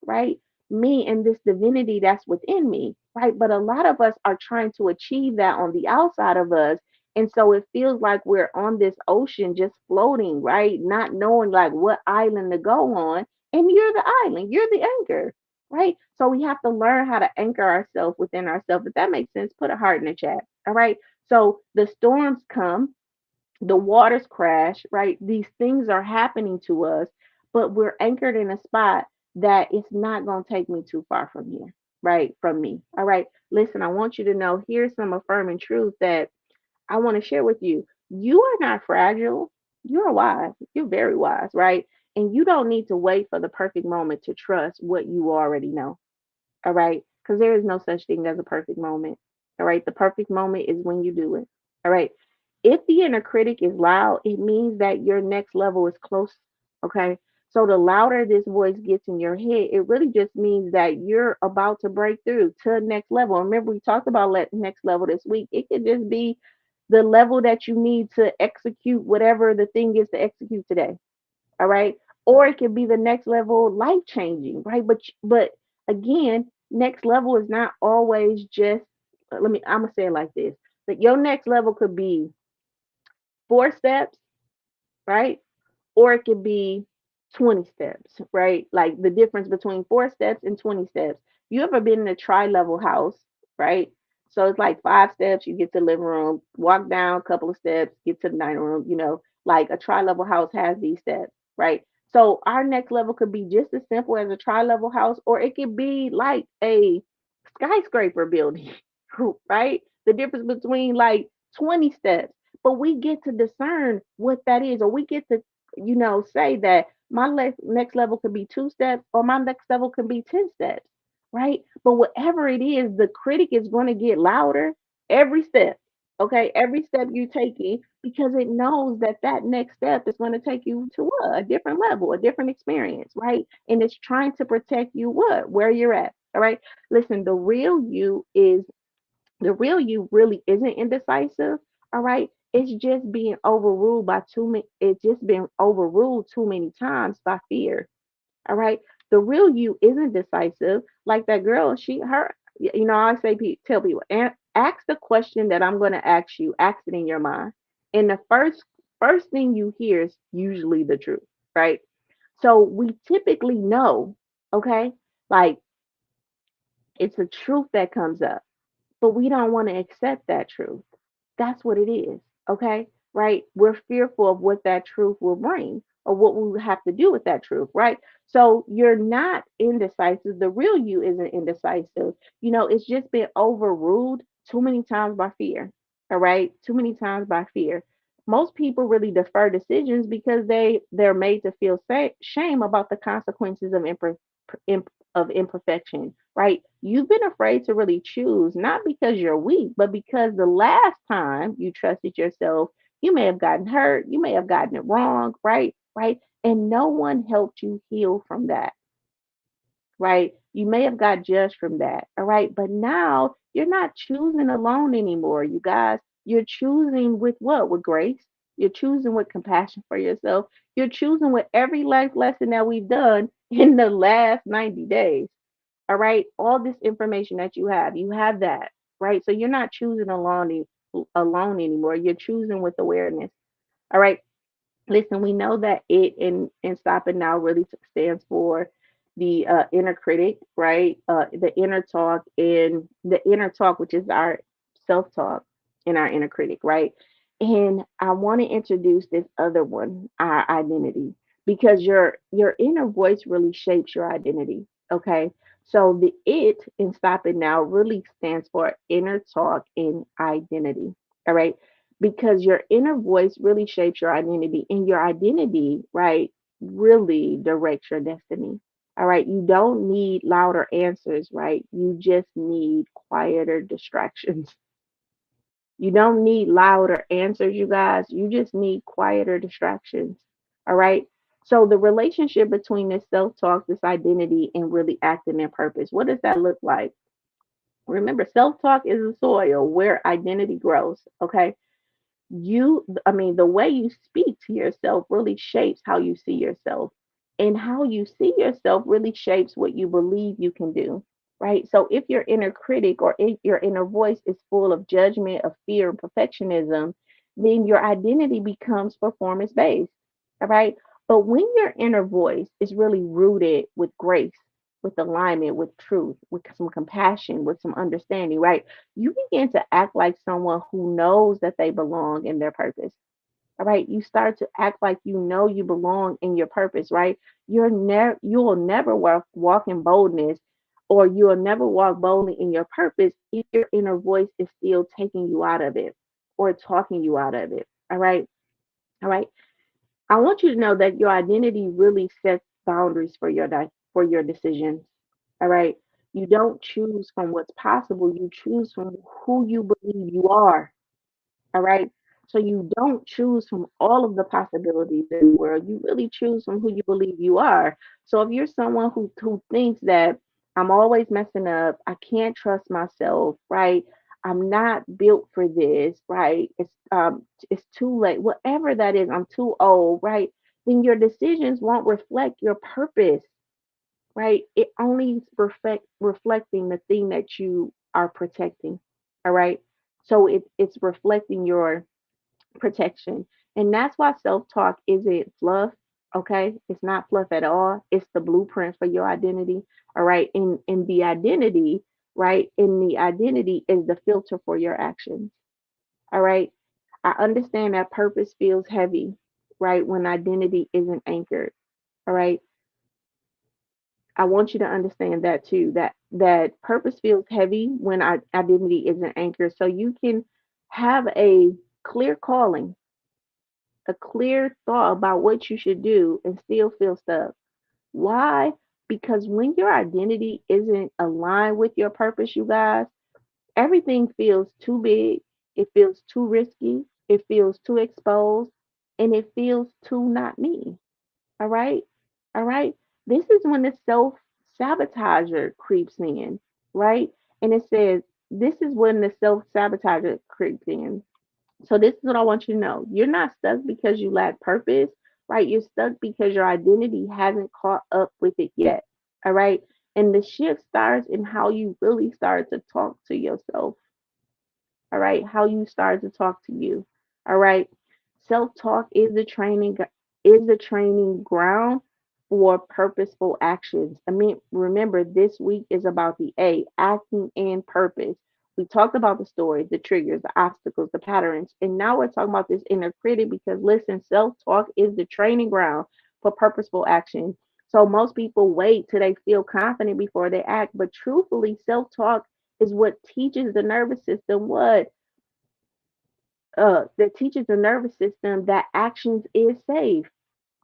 right? Me and this divinity that's within me, right? But a lot of us are trying to achieve that on the outside of us. And so it feels like we're on this ocean just floating, right? Not knowing like what island to go on. And you're the island, you're the anchor, right? So we have to learn how to anchor ourselves within ourselves. If that makes sense, put a heart in the chat. All right. So the storms come, the waters crash, right? These things are happening to us, but we're anchored in a spot that it's not going to take me too far from here, right? From me. All right. Listen, I want you to know here's some affirming truth that I want to share with you. You are not fragile. You're wise. You're very wise, right? And you don't need to wait for the perfect moment to trust what you already know. All right. Because there is no such thing as a perfect moment. All right. The perfect moment is when you do it. All right. If the inner critic is loud, it means that your next level is close. Okay. So the louder this voice gets in your head, it really just means that you're about to break through to next level. Remember, we talked about next level this week. It could just be the level that you need to execute whatever the thing is to execute today. All right. Or it could be the next level life changing, right? But again, next level is not always just I'm gonna say it like this. That your next level could be 4 steps, right? Or it could be 20 steps, right? Like the difference between 4 steps and 20 steps. You ever been in a tri-level house, right? So it's like 5 steps, you get to the living room, walk down a couple of steps, get to the dining room, like a tri-level house has these steps, right? So our next level could be just as simple as a tri-level house, or it could be like a skyscraper building, right? The difference between like 20 steps. But we get to discern what that is, or we get to, say that my next level could be 2 steps, or my next level could be 10 steps, right? But whatever it is, the critic is going to get louder every step. Okay, every step you take in because it knows that that next step is going to take you to what? A different level, a different experience, right? And it's trying to protect you what? Where you're at. All right. Listen, the real you really isn't indecisive. All right. It's just being overruled by too many, it's just been overruled too many times by fear. All right. The real you isn't decisive. Like that girl, I say, tell people, ask the question that I'm going to ask you, ask it in your mind. And the first thing you hear is usually the truth, right? So we typically know, okay, like it's a truth that comes up, but we don't want to accept that truth. That's what it is. Okay. Right. We're fearful of what that truth will bring or what we will have to do with that truth. Right. So you're not indecisive. The real you isn't indecisive. It's just been overruled too many times by fear. All right. Too many times by fear. Most people really defer decisions because they're made to feel shame about the consequences imp- of imperfection, right? You've been afraid to really choose, not because you're weak, but because the last time you trusted yourself, you may have gotten hurt, you may have gotten it wrong, right? Right. And no one helped you heal from that, right? You may have got judged from that, all right? But now you're not choosing alone anymore, you guys. You're choosing with what? With grace. You're choosing with compassion for yourself. You're choosing with every life lesson that we've done in the last 90 days. All right. All this information that you have that, right? So you're not choosing alone anymore. You're choosing with awareness. All right. Listen, we know that it in Stop It Now really stands for the inner critic, right? The inner talk, which is our self talk and our inner critic, right? And I want to introduce this other one, our identity, because your inner voice really shapes your identity. Okay. So the it in Stop It Now really stands for inner talk and identity. All right, because your inner voice really shapes your identity, and your identity, right, really directs your destiny. All right, you don't need louder answers, right? You just need quieter distractions. You don't need louder answers, you guys. You just need quieter distractions. All right. So the relationship between this self-talk, this identity, and really acting in purpose, what does that look like? Remember, self-talk is the soil where identity grows. Okay, the way you speak to yourself really shapes how you see yourself, and how you see yourself really shapes what you believe you can do, right? So if your inner critic or if your inner voice is full of judgment, of fear and perfectionism, then your identity becomes performance based. All right. But when your inner voice is really rooted with grace, with alignment, with truth, with some compassion, with some understanding, right, you begin to act like someone who knows that they belong in their purpose. All right. You start to act like you know you belong in your purpose, right? You'll never walk in boldness, or you'll never walk boldly in your purpose if your inner voice is still taking you out of it or talking you out of it. All right. All right. I want you to know that your identity really sets boundaries for for your decisions. All right. You don't choose from what's possible. You choose from who you believe you are. All right. So you don't choose from all of the possibilities in the world. You really choose from who you believe you are. So if you're someone who thinks that I'm always messing up, I can't trust myself, right? I'm not built for this, right? It's too late. Whatever that is, I'm too old, right? Then your decisions won't reflect your purpose, right? It only reflecting the thing that you are protecting. All right. So it's reflecting your protection. And that's why self-talk isn't fluff. Okay. It's not fluff at all. It's the blueprint for your identity. All right. In the identity, right? In the identity is the filter for your actions. All right. I understand that purpose feels heavy, right? When identity isn't anchored. All right. I want you to understand that too, that purpose feels heavy when our identity isn't anchored. So you can have a clear calling, a clear thought about what you should do, and still feel stuck. Why? Because when your identity isn't aligned with your purpose, you guys, everything feels too big, it feels too risky, it feels too exposed, and it feels too not me. All right. All right. This is when the self sabotager creeps in, right? And it says, this is when the self sabotager creeps in. So, this is what I want you to know. You're not stuck because you lack purpose, right? You're stuck because your identity hasn't caught up with it yet. All right. And the shift starts in how you really start to talk to yourself. All right, how you start to talk to you. All right, self-talk is the training ground for purposeful actions. I mean, remember this week is about the A, acting and purpose. We talked about the story, the triggers, the obstacles, the patterns, and now we're talking about this inner critic because listen, self-talk is the training ground for purposeful action. So most people wait till they feel confident before they act, but truthfully, self-talk is what teaches the nervous system what that teaches the nervous system that actions is safe.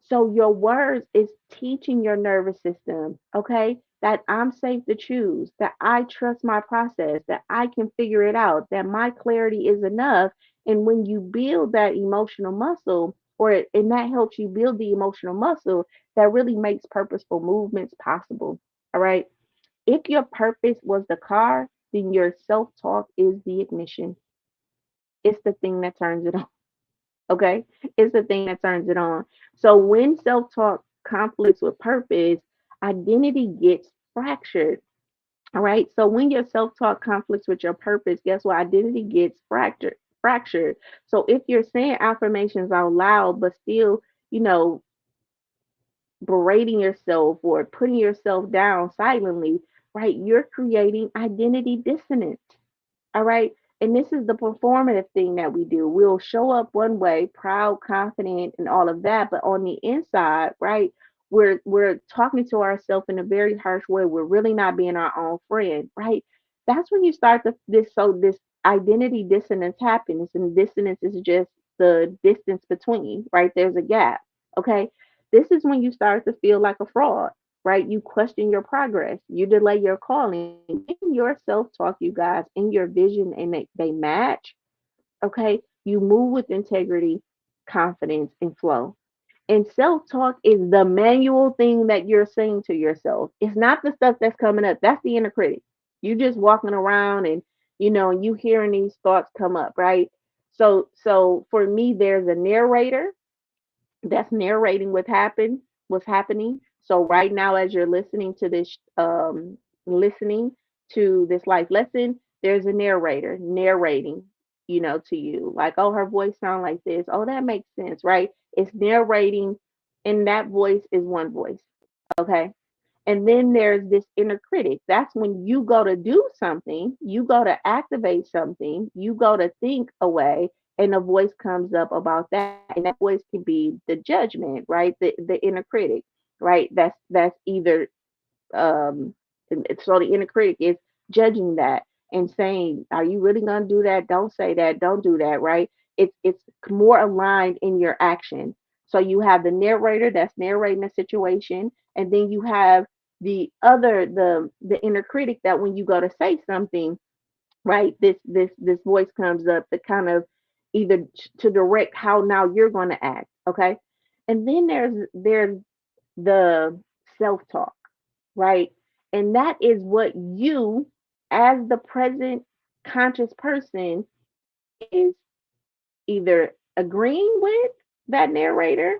So your words is teaching your nervous system, okay, that I'm safe to choose, that I trust my process, that I can figure it out, that my clarity is enough. And when you build that emotional muscle, and that helps you build the emotional muscle, that really makes purposeful movements possible. All right. If your purpose was the car, then your self-talk is the ignition. It's the thing that turns it on. Okay. It's the thing that turns it on. So when self talk conflicts with purpose, identity gets fractured. All right. So when your self talk conflicts with your purpose, guess what? Identity gets fractured. So if you're saying affirmations out loud, but still, you know, berating yourself or putting yourself down silently, right? You're creating identity dissonance. All right. And this is the performative thing that we do. We'll show up one way, proud, confident, and all of that. But on the inside, right, we're talking to ourselves in a very harsh way. We're really not being our own friend, right? That's when you start to this identity dissonance happens. And dissonance is just the distance between, right? There's a gap. Okay. This is when you start to feel like a fraud, right? You question your progress, you delay your calling. When your self talk, you guys, and your vision and they match, okay, you move with integrity, confidence, and flow. And self talk is the manual thing that you're saying to yourself. It's not the stuff that's coming up. That's the inner critic. You just walking around and and you hearing these thoughts come up, right? So for me, there's a narrator that's narrating what's happening. So right now, as you're listening to this life lesson, there's a narrator narrating, to you. Like, oh, her voice sound like this. Oh, that makes sense, right? It's narrating, and that voice is one voice. Okay. And then there's this inner critic. That's when you go to do something, you go to activate something, you go to think away, and a voice comes up about that. And that voice can be the judgment, right? The inner critic, right? That's either so the inner critic is judging that and saying, are you really gonna do that? Don't say that, don't do that, right? It's more aligned in your action. So you have the narrator that's narrating the situation, and then you have the inner critic that when you go to say something, right, this voice comes up to kind of either to direct how now you're going to act. Okay. And then there's the self-talk, right? And that is what you, as the present conscious person, is either agreeing with that narrator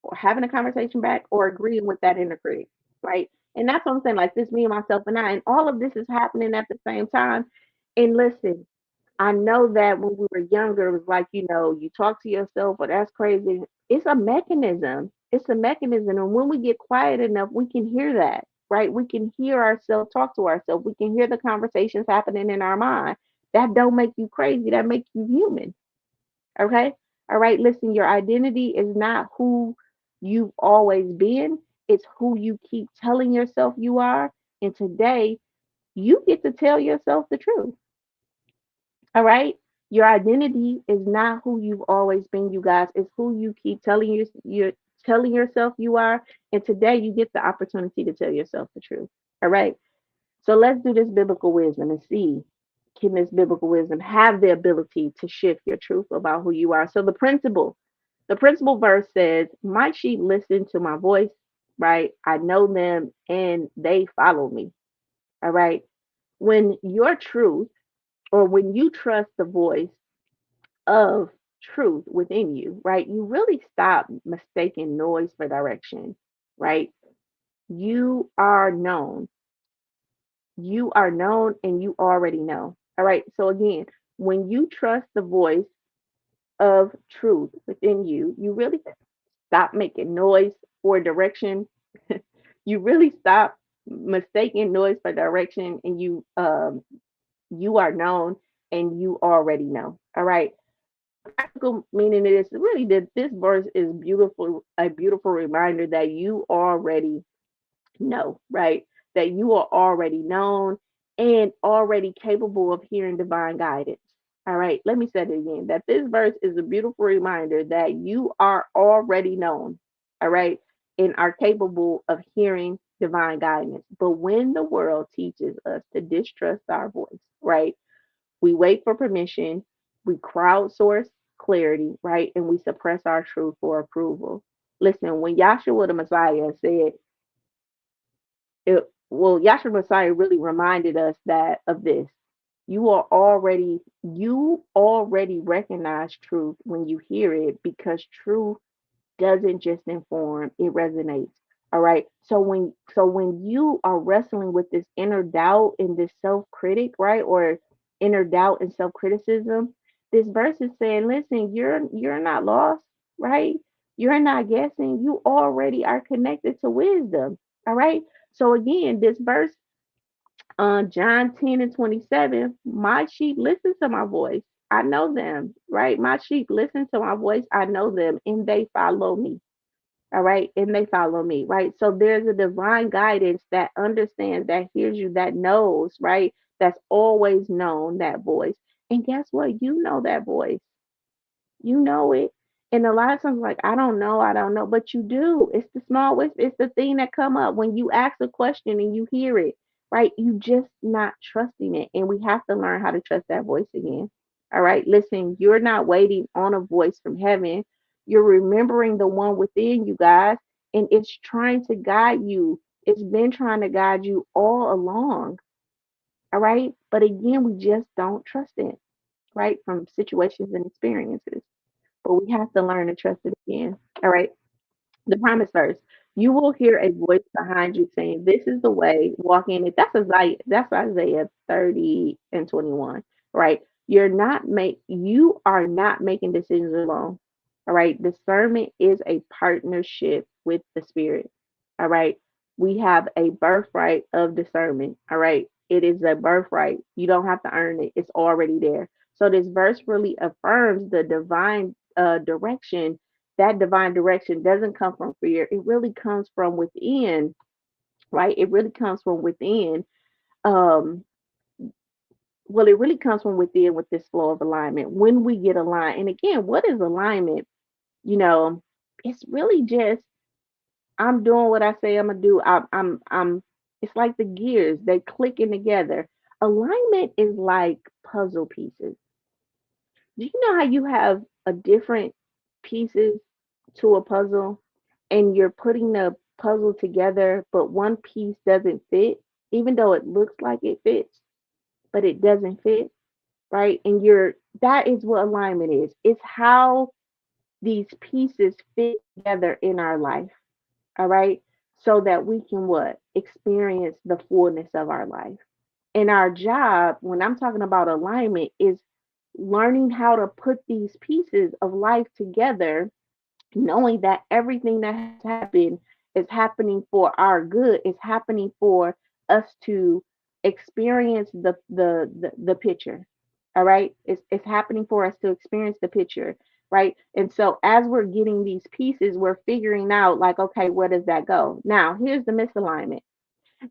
or having a conversation back or agreeing with that inner critic, right? And that's what I'm saying. Like this, me and myself and I, and all of this is happening at the same time. And listen, I know that when we were younger, it was like, you talk to yourself, but that's crazy. It's a mechanism. It's a mechanism. And when we get quiet enough, we can hear that, right? We can hear ourselves talk to ourselves. We can hear the conversations happening in our mind. That don't make you crazy. That makes you human. Okay. All right. Listen, your identity is not who you've always been. It's who you keep telling yourself you are. And today you get to tell yourself the truth. All right. Your identity is not who you've always been, you guys. It's who you keep you're telling yourself you are. And today you get the opportunity to tell yourself the truth. All right. So let's do this biblical wisdom and see, can this biblical wisdom have the ability to shift your truth about who you are? So the principle verse says, my sheep listen to my voice, right? I know them and they follow me. All right. When your truth or when you trust the voice of truth within you, right? You really stop mistaking noise for direction, right? You are known. You are known and you already know. All right. So again, when you trust the voice of truth within you, you really stop making noise for direction. You really stop mistaking noise for direction, and you are known and you already know. All right. The practical meaning is really that this verse is beautiful, a beautiful reminder that you already know, right? That you are already known and already capable of hearing divine guidance. All right, let me say it again, that this verse is a beautiful reminder that you are already known, all right, and are capable of hearing divine guidance. But when the world teaches us to distrust our voice, right, we wait for permission, we crowdsource clarity, right, and we suppress our truth for approval. Listen, when Yahshua the Messiah said, Yahshua Messiah really reminded us that of this. You already recognize truth when you hear it, because truth doesn't just inform, it resonates. All right. So when you are wrestling with this inner doubt and this self-critic, right? Or inner doubt and self-criticism, this verse is saying, listen, you're not lost, right? You're not guessing. You already are connected to wisdom. All right. So again, this verse, John 10 and 27, my sheep listen to my voice. I know them, right? My sheep listen to my voice. I know them and they follow me. All right. And they follow me. Right. So there's a divine guidance that understands, that hears you, that knows, right? That's always known that voice. And guess what? You know that voice. You know it. And a lot of times, like, I don't know, but you do. It's the small, it's the thing that come up when you ask a question and you hear it, right? You just not trusting it. And we have to learn how to trust that voice again. All right. Listen, you're not waiting on a voice from heaven. You're remembering the one within you, guys, and it's trying to guide you. It's been trying to guide you all along. All right. But again, we just don't trust it, right? From situations and experiences, but we have to learn to trust it again. All right. The promise verse. You will hear a voice behind you saying, "This is the way, walk in it." That's Isaiah 30 and 21. Right. You are not making decisions alone. All right. Discernment is a partnership with the spirit. All right. We have a birthright of discernment. All right. It is a birthright. You don't have to earn it. It's already there. So this verse really affirms the divine direction. That divine direction doesn't come from fear. It really comes from within, right? It really comes from within. Um, well, it really comes from within with this flow of alignment. When we get aligned, and again, what is alignment? You know, it's really just, I'm doing what I say I'm gonna do. I'm. It's like the gears, they clicking together. Alignment is like puzzle pieces. Do you know how you have a different pieces to a puzzle, and you're putting the puzzle together, but one piece doesn't fit, even though it looks like it fits, but it doesn't fit, right? And that is what alignment is. It's how these pieces fit together in our life, all right? So that we can what? Experience the fullness of our life. And our job, when I'm talking about alignment, is learning how to put these pieces of life together, knowing that everything that has happened is happening for our good, is happening for us to experience the picture. All right. It's happening for us to experience the picture. Right. And so as we're getting these pieces, we're figuring out, like, okay, where does that go? Now, here's the misalignment.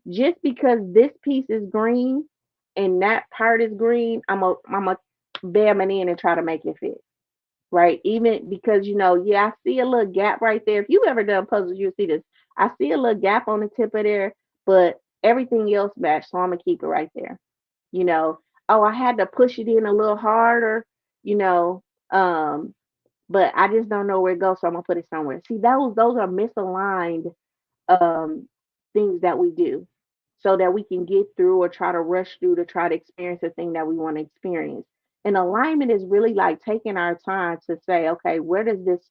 Just because this piece is green and that part is green, I'm a bam it in and try to make it fit, right? Even because, yeah, I see a little gap right there. If you ever done puzzles, you'll see this. I see a little gap on the tip of there, but everything else matched, so I'm gonna keep it right there. You know, oh, I had to push it in a little harder, you know, um, but I just don't know where it goes, so I'm gonna put it somewhere. See, those are misaligned um, things that we do, so that we can get through or try to rush through to try to experience the thing that we want to experience. And alignment is really like taking our time to say, okay, where does this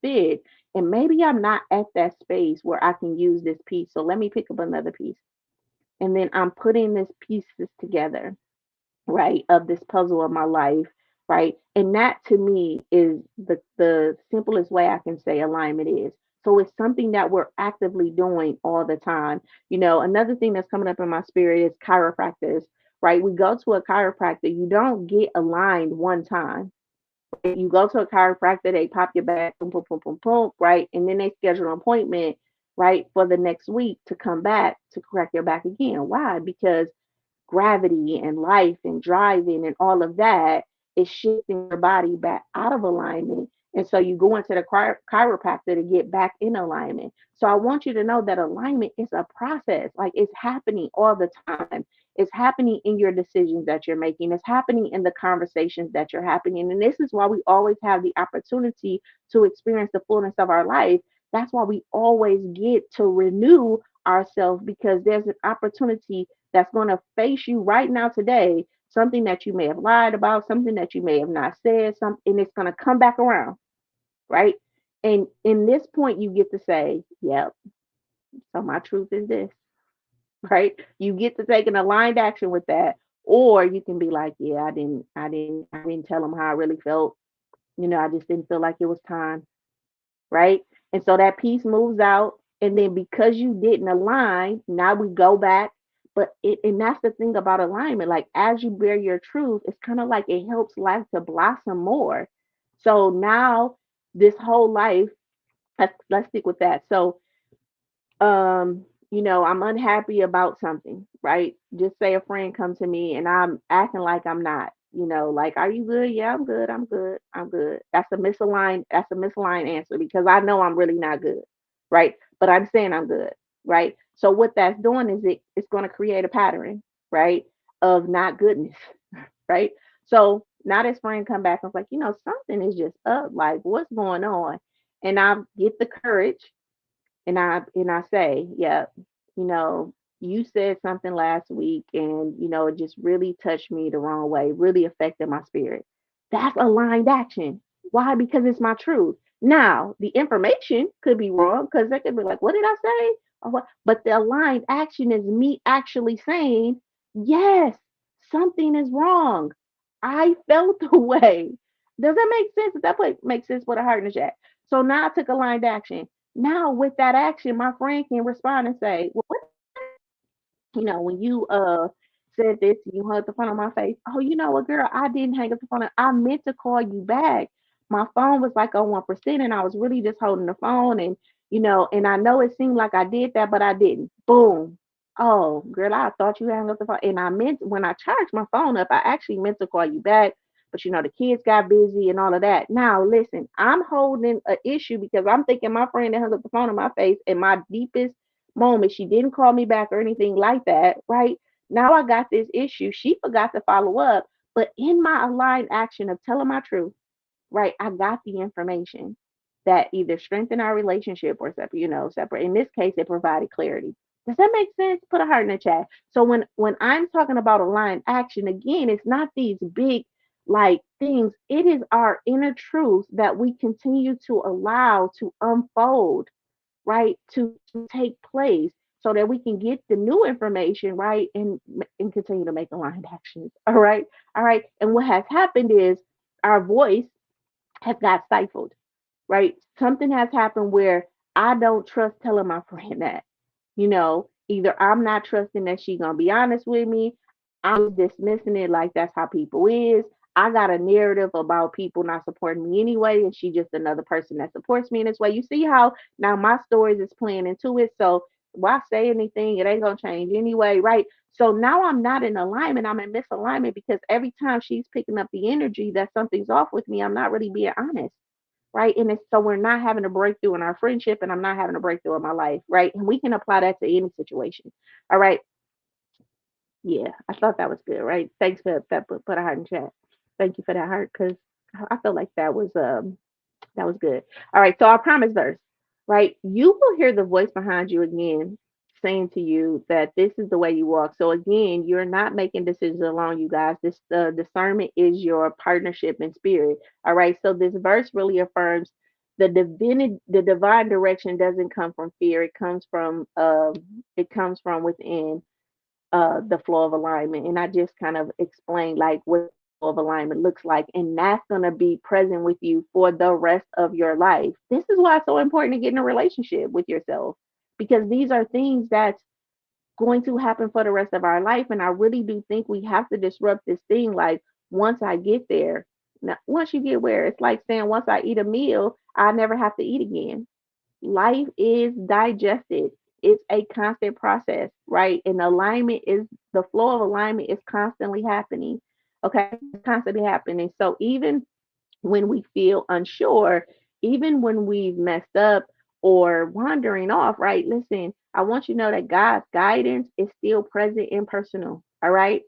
fit? And maybe I'm not at that space where I can use this piece. So let me pick up another piece. And then I'm putting this pieces together, right, of this puzzle of my life, right? And that to me is the simplest way I can say alignment is. So it's something that we're actively doing all the time. Another thing that's coming up in my spirit is chiropractors, right? We go to a chiropractor, you don't get aligned one time. You go to a chiropractor, they pop your back, boom, boom, boom, boom, boom, right? And then they schedule an appointment, right, for the next week to come back to correct your back again. Why? Because gravity and life and driving and all of that is shifting your body back out of alignment. And so you go into the chiropractor to get back in alignment. So I want you to know that alignment is a process. Like it's happening all the time. It's happening in your decisions that you're making. It's happening in the conversations that you're happening. And this is why we always have the opportunity to experience the fullness of our life. That's why we always get to renew ourselves because there's an opportunity that's going to face you right now today, something that you may have lied about, something that you may have not said, something, and it's going to come back around, right? And in this point, you get to say, yep, so my truth is this, right? You get to take an aligned action with that. Or you can be like, yeah, I didn't tell them how I really felt. I just didn't feel like it was time, right? And so that piece moves out. And then because you didn't align, now we go back. But and that's the thing about alignment. Like as you bear your truth, it's kind of like it helps life to blossom more. So now this whole life, let's stick with that. So I'm unhappy about something, right? Just say a friend come to me and I'm acting like I'm not, like, are you good? Yeah, I'm good. I'm good. I'm good. That's a misaligned answer because I know I'm really not good, right? But I'm saying I'm good, right? So what that's doing is it's going to create a pattern, right? Of not goodness, right? So now this friend come back and was like, something is just up. Like, what's going on? And I get the courage and I say, yeah, you know, you said something last week and it just really touched me the wrong way, really affected my spirit. That's aligned action. Why? Because it's my truth. Now, the information could be wrong because they could be like, what did I say? Or what? But the aligned action is me actually saying, yes, something is wrong. I felt the way. Does that make sense? Does that make sense with a heart in the chat? So now I took aligned action. Now with that action, my friend can respond and say, "Well, what did I say? When you said this, you hung up the phone on my face. Oh, you know what, girl? I didn't hang up the phone. I meant to call you back. My phone was like on 1%, and I was really just holding the phone, and and I know it seemed like I did that, but I didn't. Boom. Oh, girl, I thought you hung up the phone, and I meant when I charged my phone up, I actually meant to call you back, but the kids got busy and all of that. Now, listen, I'm holding an issue because I'm thinking my friend that hung up the phone in my face in my deepest moment. She didn't call me back or anything like that, right? Now I got this issue. She forgot to follow up, but in my aligned action of telling my truth, right? I got the information that either strengthened our relationship or separate. In this case, it provided clarity. Does that make sense? Put a heart in the chat. So when I'm talking about aligned action, again, it's not these big like things. It is our inner truth that we continue to allow to unfold, right? To take place so that we can get the new information, right? And continue to make aligned actions. All right. All right. And what has happened is our voice has got stifled, right? Something has happened where I don't trust telling my friend that. Either I'm not trusting that she gonna be honest with me, I'm dismissing it like that's how people is. I got a narrative about people not supporting me anyway, and she just another person that supports me in this way. You see how now my stories is playing into it. So why say anything? It ain't gonna change anyway, right? So now I'm not in alignment. I'm in misalignment because every time she's picking up the energy that something's off with me, I'm not really being honest, right? And it's so we're not having a breakthrough in our friendship, and I'm not having a breakthrough in my life, right? And we can apply that to any situation. All right. Yeah, I thought that was good, right? Thanks for that. Put a heart in chat. Thank you for that heart because I feel like that was good. All right, so our promise verse, right? You will hear the voice behind you again saying to you that this is the way you walk. So again, you're not making decisions alone, you guys. This discernment is your partnership in spirit. All right. So this verse really affirms the divine direction doesn't come from fear. It comes from within the flow of alignment. And I just kind of explained like what that flow of alignment looks like. And that's going to be present with you for the rest of your life. This is why it's so important to get in a relationship with yourself, because these are things that's going to happen for the rest of our life. And I really do think we have to disrupt this thing. Like, once I get there, now, once you get where, it's like saying, once I eat a meal, I never have to eat again. Life is digested. It's a constant process, right? And alignment is the flow of alignment is constantly happening. Okay, it's constantly happening. So even when we feel unsure, even when we've messed up or wandering off, right? Listen, I want you to know that God's guidance is still present and personal. All right.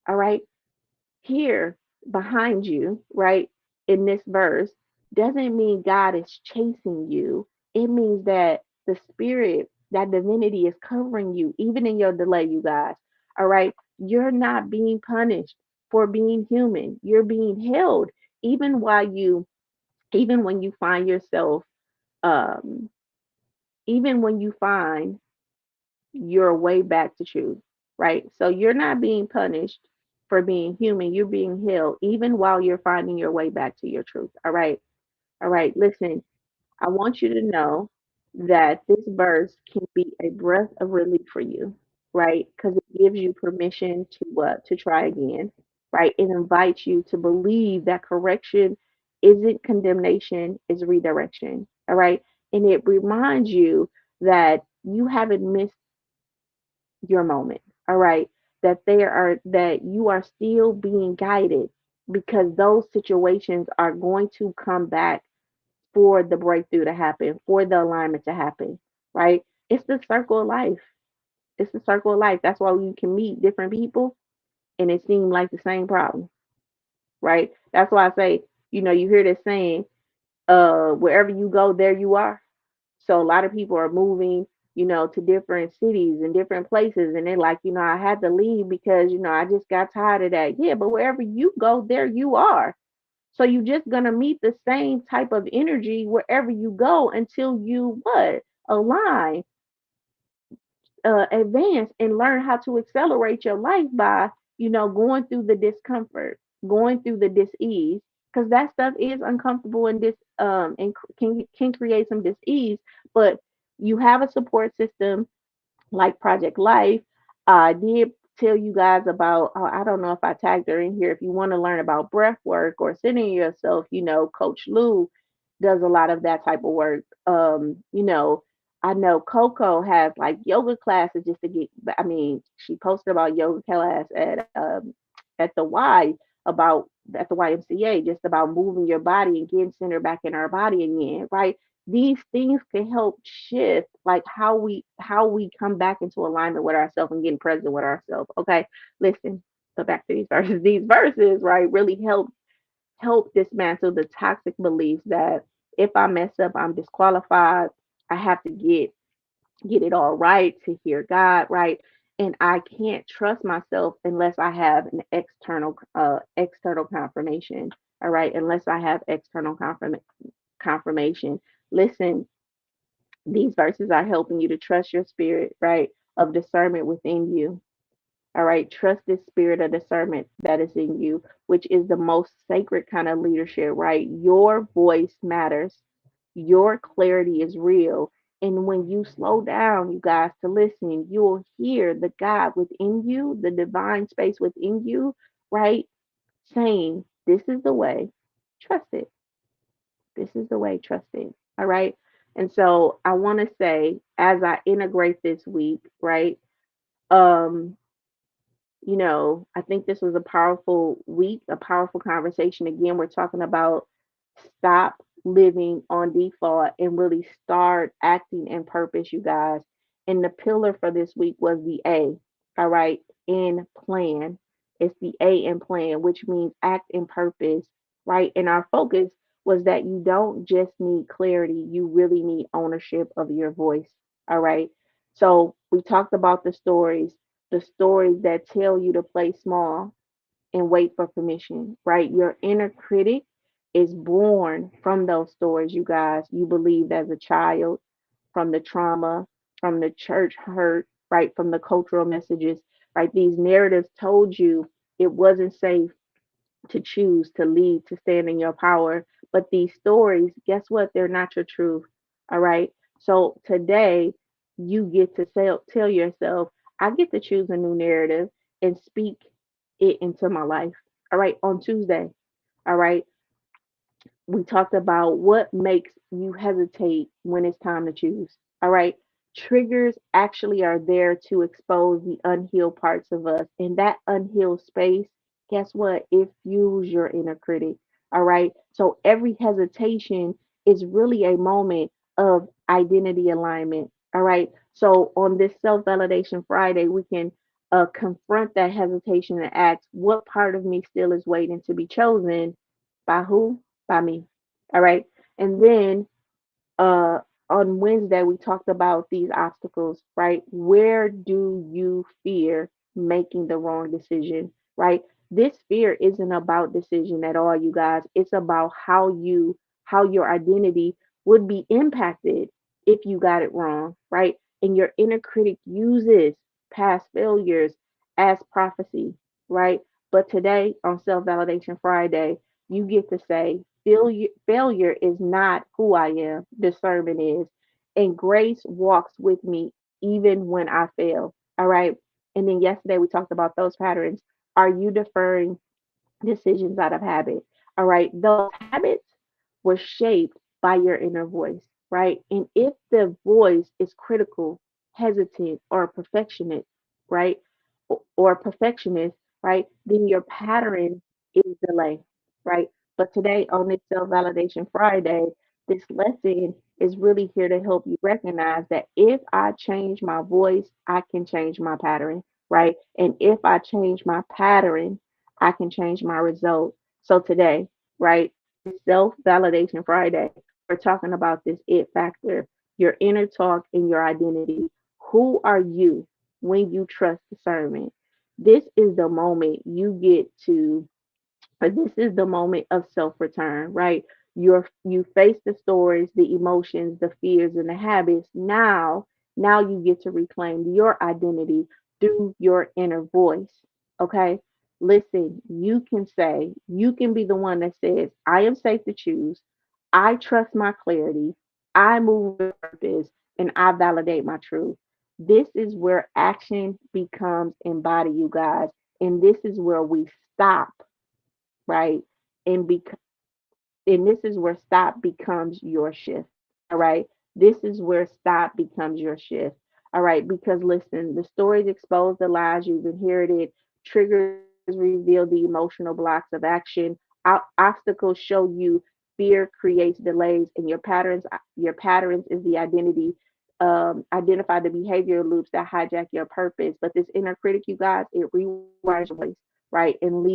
All right. Here behind you, right, in this verse, doesn't mean God is chasing you. It means that the spirit, that divinity is covering you, even in your delay, you guys. All right. You're not being punished for being human. You're being held, even while you, even when you find yourself, um, even when you find your way back to truth, right? So you're not being punished for being human. You're being healed even while you're finding your way back to your truth. All right. All right. Listen, I want you to know that this verse can be a breath of relief for you, right? Because it gives you permission to try again, right? It invites you to believe that correction isn't condemnation, is redirection. All right. And it reminds you that you haven't missed your moment. All right. That you are still being guided, because those situations are going to come back for the breakthrough to happen, for the alignment to happen, right? It's the circle of life. It's the circle of life. That's why you can meet different people and it seems like the same problem, right? That's why I say, you hear this saying, wherever you go, there you are. So a lot of people are moving, to different cities and different places. And they're like, I had to leave because, I just got tired of that. Yeah, but wherever you go, there you are. So you're just gonna meet the same type of energy wherever you go until you what? Align, advance, and learn how to accelerate your life by, going through the discomfort, going through the dis-ease, because that stuff is uncomfortable and can create some dis-ease. But you have a support system like Project Life. I did tell you guys about, I don't know if I tagged her in here. If you want to learn about breath work or sitting yourself, Coach Lou does a lot of that type of work. I know Coco has like yoga classes just to get, I mean, she posted about yoga class at the Y, about at the YMCA, just about moving your body and getting centered back in our body again, right? These things can help shift like how we come back into alignment with ourselves and getting present with ourselves. Okay, listen. So back to these verses. These verses, right, really help dismantle the toxic beliefs that if I mess up, I'm disqualified. I have to get it all right to hear God, right? And I can't trust myself unless I have an external confirmation. All right, unless I have external confirmation. Listen, these verses are helping you to trust your spirit, right, of discernment within you. All right, trust this spirit of discernment that is in you, which is the most sacred kind of leadership, right? Your voice matters, your clarity is real. And when you slow down, you guys, to listen, you'll hear the God within you, the divine space within you, right? Saying, this is the way, trust it. This is the way, trust it. All right. And so I want to say, as I integrate this week, right? Um, I think this was a powerful week, a powerful conversation. Again, we're talking about stop living on default and really start acting in purpose, you guys. And the pillar for this week was the A, all right, in plan. It's the A in plan, which means act in purpose, right? And our focus was that you don't just need clarity, you really need ownership of your voice, all right? So We talked about the stories that tell you to play small and wait for permission, right? Your inner critic is born from those stories, you guys. You believed as a child, from the trauma, from the church hurt, right? From the cultural messages, right? These narratives told you it wasn't safe to choose, to lead, to stand in your power. But these stories, guess what? They're not your truth. All right. So today, you get to tell yourself, I get to choose a new narrative and speak it into my life. All right. On Tuesday. All right. We talked about what makes you hesitate when it's time to choose. All right. Triggers actually are there to expose the unhealed parts of us. And that unhealed space, guess what? It fuels your inner critic. All right. So every hesitation is really a moment of identity alignment. All right. So on this self validation Friday, we can confront that hesitation and ask, what part of me still is waiting to be chosen? By who? By me. All right. And then uh on Wednesday we talked about these obstacles, right? Where do you fear making the wrong decision, right? This fear isn't about decision at all, you guys. It's about how your identity would be impacted if you got it wrong, right? And your inner critic uses past failures as prophecy, right? But today on Self Validation Friday, you get to say failure is not who I am, discernment is. And grace walks with me even when I fail. All right. And then yesterday we talked about those patterns. Are you deferring decisions out of habit? All right. Those habits were shaped by your inner voice, right? And if the voice is critical, hesitant, or perfectionist, right? Or perfectionist, right? Then your pattern is delay, right? But today on this Self Validation Friday, this lesson is really here to help you recognize that if I change my voice, I can change my pattern, right? And if I change my pattern, I can change my result. So today, right, this Self Validation Friday, we're talking about this it factor, your inner talk and your identity. Who are you when you trust discernment? This is the moment you get to but this is the moment of self-return, right? You face the stories, the emotions, the fears, and the habits. Now you get to reclaim your identity through your inner voice. Okay. Listen, you can be the one that says, I am safe to choose. I trust my clarity. I move with purpose and I validate my truth. This is where action becomes embodied, you guys. And this is where we stop, right? And and this is where stop becomes your shift. All right. This is where stop becomes your shift. All right. Because listen, the stories expose the lies you've inherited, triggers reveal the emotional blocks of action, obstacles show you fear creates delays, and your patterns is the identity. Identify the behavior loops that hijack your purpose. But this inner critic, you guys, it rewires your voice, right? And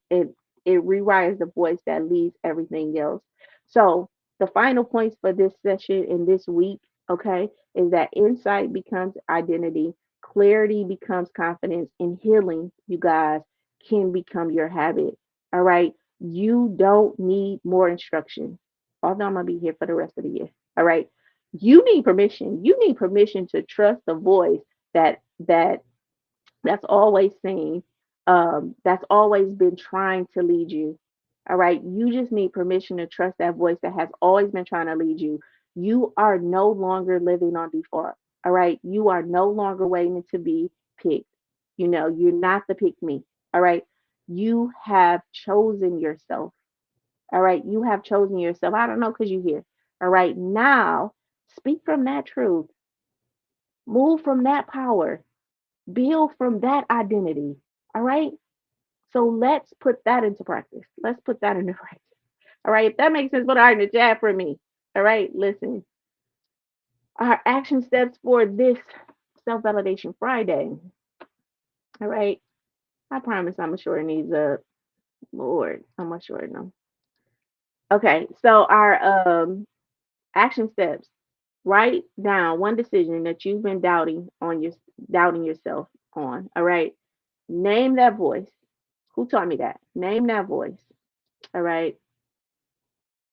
it rewires the voice that leads everything else. So the final points for this session in this week, okay, is that insight becomes identity, clarity becomes confidence, and healing, you guys, can become your habit. All right. You don't need more instruction. Although I'm gonna be here for the rest of the year. All right. You need permission. You need permission to trust the voice that that's always seen, that's always been trying to lead you. All right. You just need permission to trust that voice that has always been trying to lead you. You are no longer living on default. All right. You are no longer waiting to be picked. You're not the pick me. All right. You have chosen yourself. All right. You have chosen yourself. I don't know because you're here. All right. Now, speak from that truth, move from that power, build from that identity. All right. So let's put that into practice. Let's put that into practice. All right. If that makes sense, put it in the chat for me. All right. Listen, our action steps for this Self Validation Friday. All right. I promise I'm going to shorten these up. Lord, I'm going to shorten them. Okay. So our action steps. Write down one decision that you've been doubting yourself on. All right. Name that voice. Who taught me that? Name that voice. All right.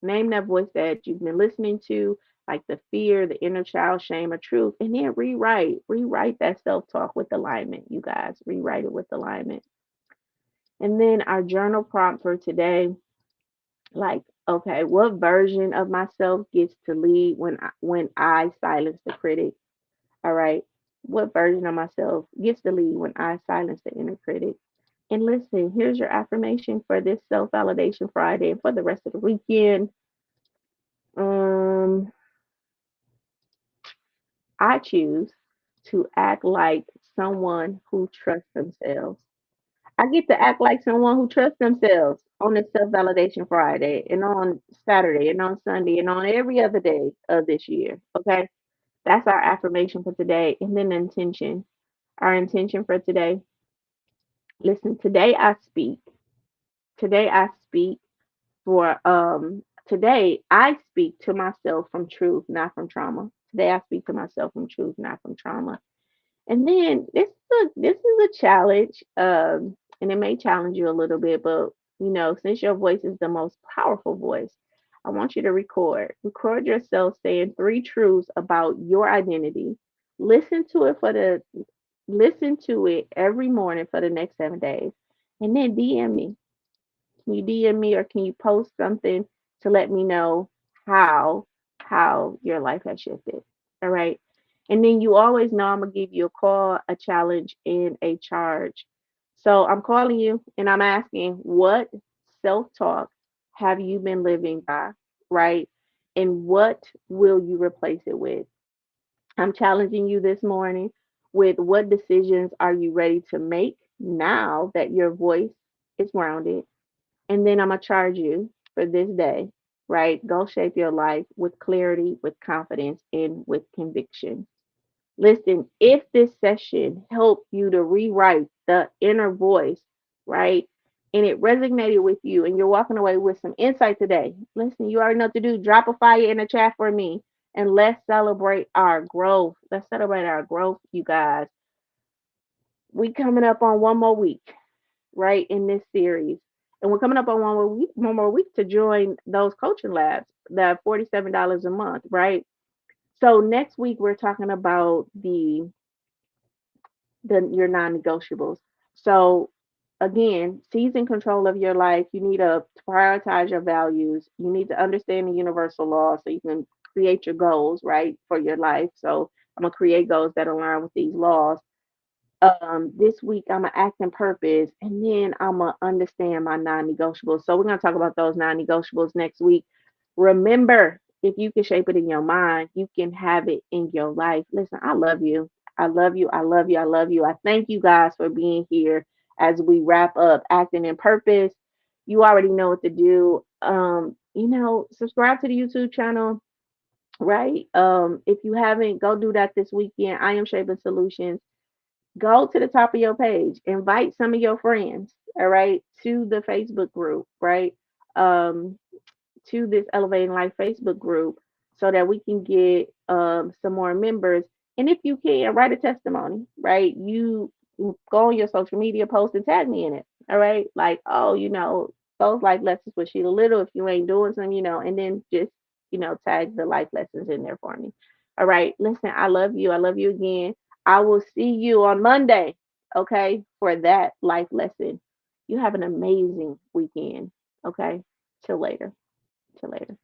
Name that voice that you've been listening to, like the fear, the inner child, shame, or truth, and then rewrite that self-talk with alignment. You guys, rewrite it with alignment. And then our journal prompt for today, like, okay, what version of myself gets to lead when I silence the critic? All right. What version of myself gets to lead when I silence the inner critic? And listen, here's your affirmation for this self validation Friday and for the rest of the weekend. Um, I choose to act like someone who trusts themselves. I get to act like someone who trusts themselves on this self validation Friday and on Saturday and on Sunday and on every other day of this year. Okay. That's our affirmation for today. And then intention. Our intention for today. Listen, today I speak today I speak to myself from truth, not from trauma. Today I speak to myself from truth, not from trauma. And then this is a challenge, and it may challenge you a little bit, but since your voice is the most powerful voice, I want you to record yourself saying three truths about your identity. Listen to it for the listen to it every morning for the next 7 days, and then DM me. Can you DM me or can you post something to let me know how your life has shifted? All right. And then you always know I'm gonna give you a call, a challenge, and a charge. So I'm calling you and I'm asking, what self-talk have you been living by? Right? And what will you replace it with? I'm challenging you this morning with what decisions are you ready to make now that your voice is grounded, and then I'm going to charge you for this day, right? Go shape your life with clarity, with confidence, and with conviction. Listen, if this session helped you to rewrite the inner voice, right? And it resonated with you and you're walking away with some insight today. Listen, you already know what to do. Drop a fire in the chat for me and let's celebrate our growth. Let's celebrate our growth, you guys. We coming up on one more week, right, in this series. And we're coming up on one more week to join those coaching labs that $47 a month, right? So next week we're talking about the your non-negotiables. So again, seize in control of your life. You need to prioritize your values. You need to understand the universal law so you can create your goals, right, for your life. So I'm gonna create goals that align with these laws. This week I'm gonna act in purpose, and then I'm gonna understand my non-negotiables. So we're gonna talk about those non-negotiables next week. Remember, if you can shape it in your mind, you can have it in your life. Listen, I love you. I love you. I love you. I love you. I thank you guys for being here as we wrap up acting in purpose. You already know what to do. Subscribe to the YouTube channel, right? If you haven't, go do that this weekend. I am Shaping Solutions. Go to the top of your page, invite some of your friends, all right, to the Facebook group, right? Um, to this Elevating Life Facebook group so that we can get some more members. And if you can, write a testimony, right? You go on your social media post and tag me in it. All right. Like, oh, those life lessons with Sheila Little, if you ain't doing some, and then just, tag the life lessons in there for me. All right. Listen, I love you. I love you again. I will see you on Monday, okay, for that life lesson. You have an amazing weekend. Okay. Till later. Till later.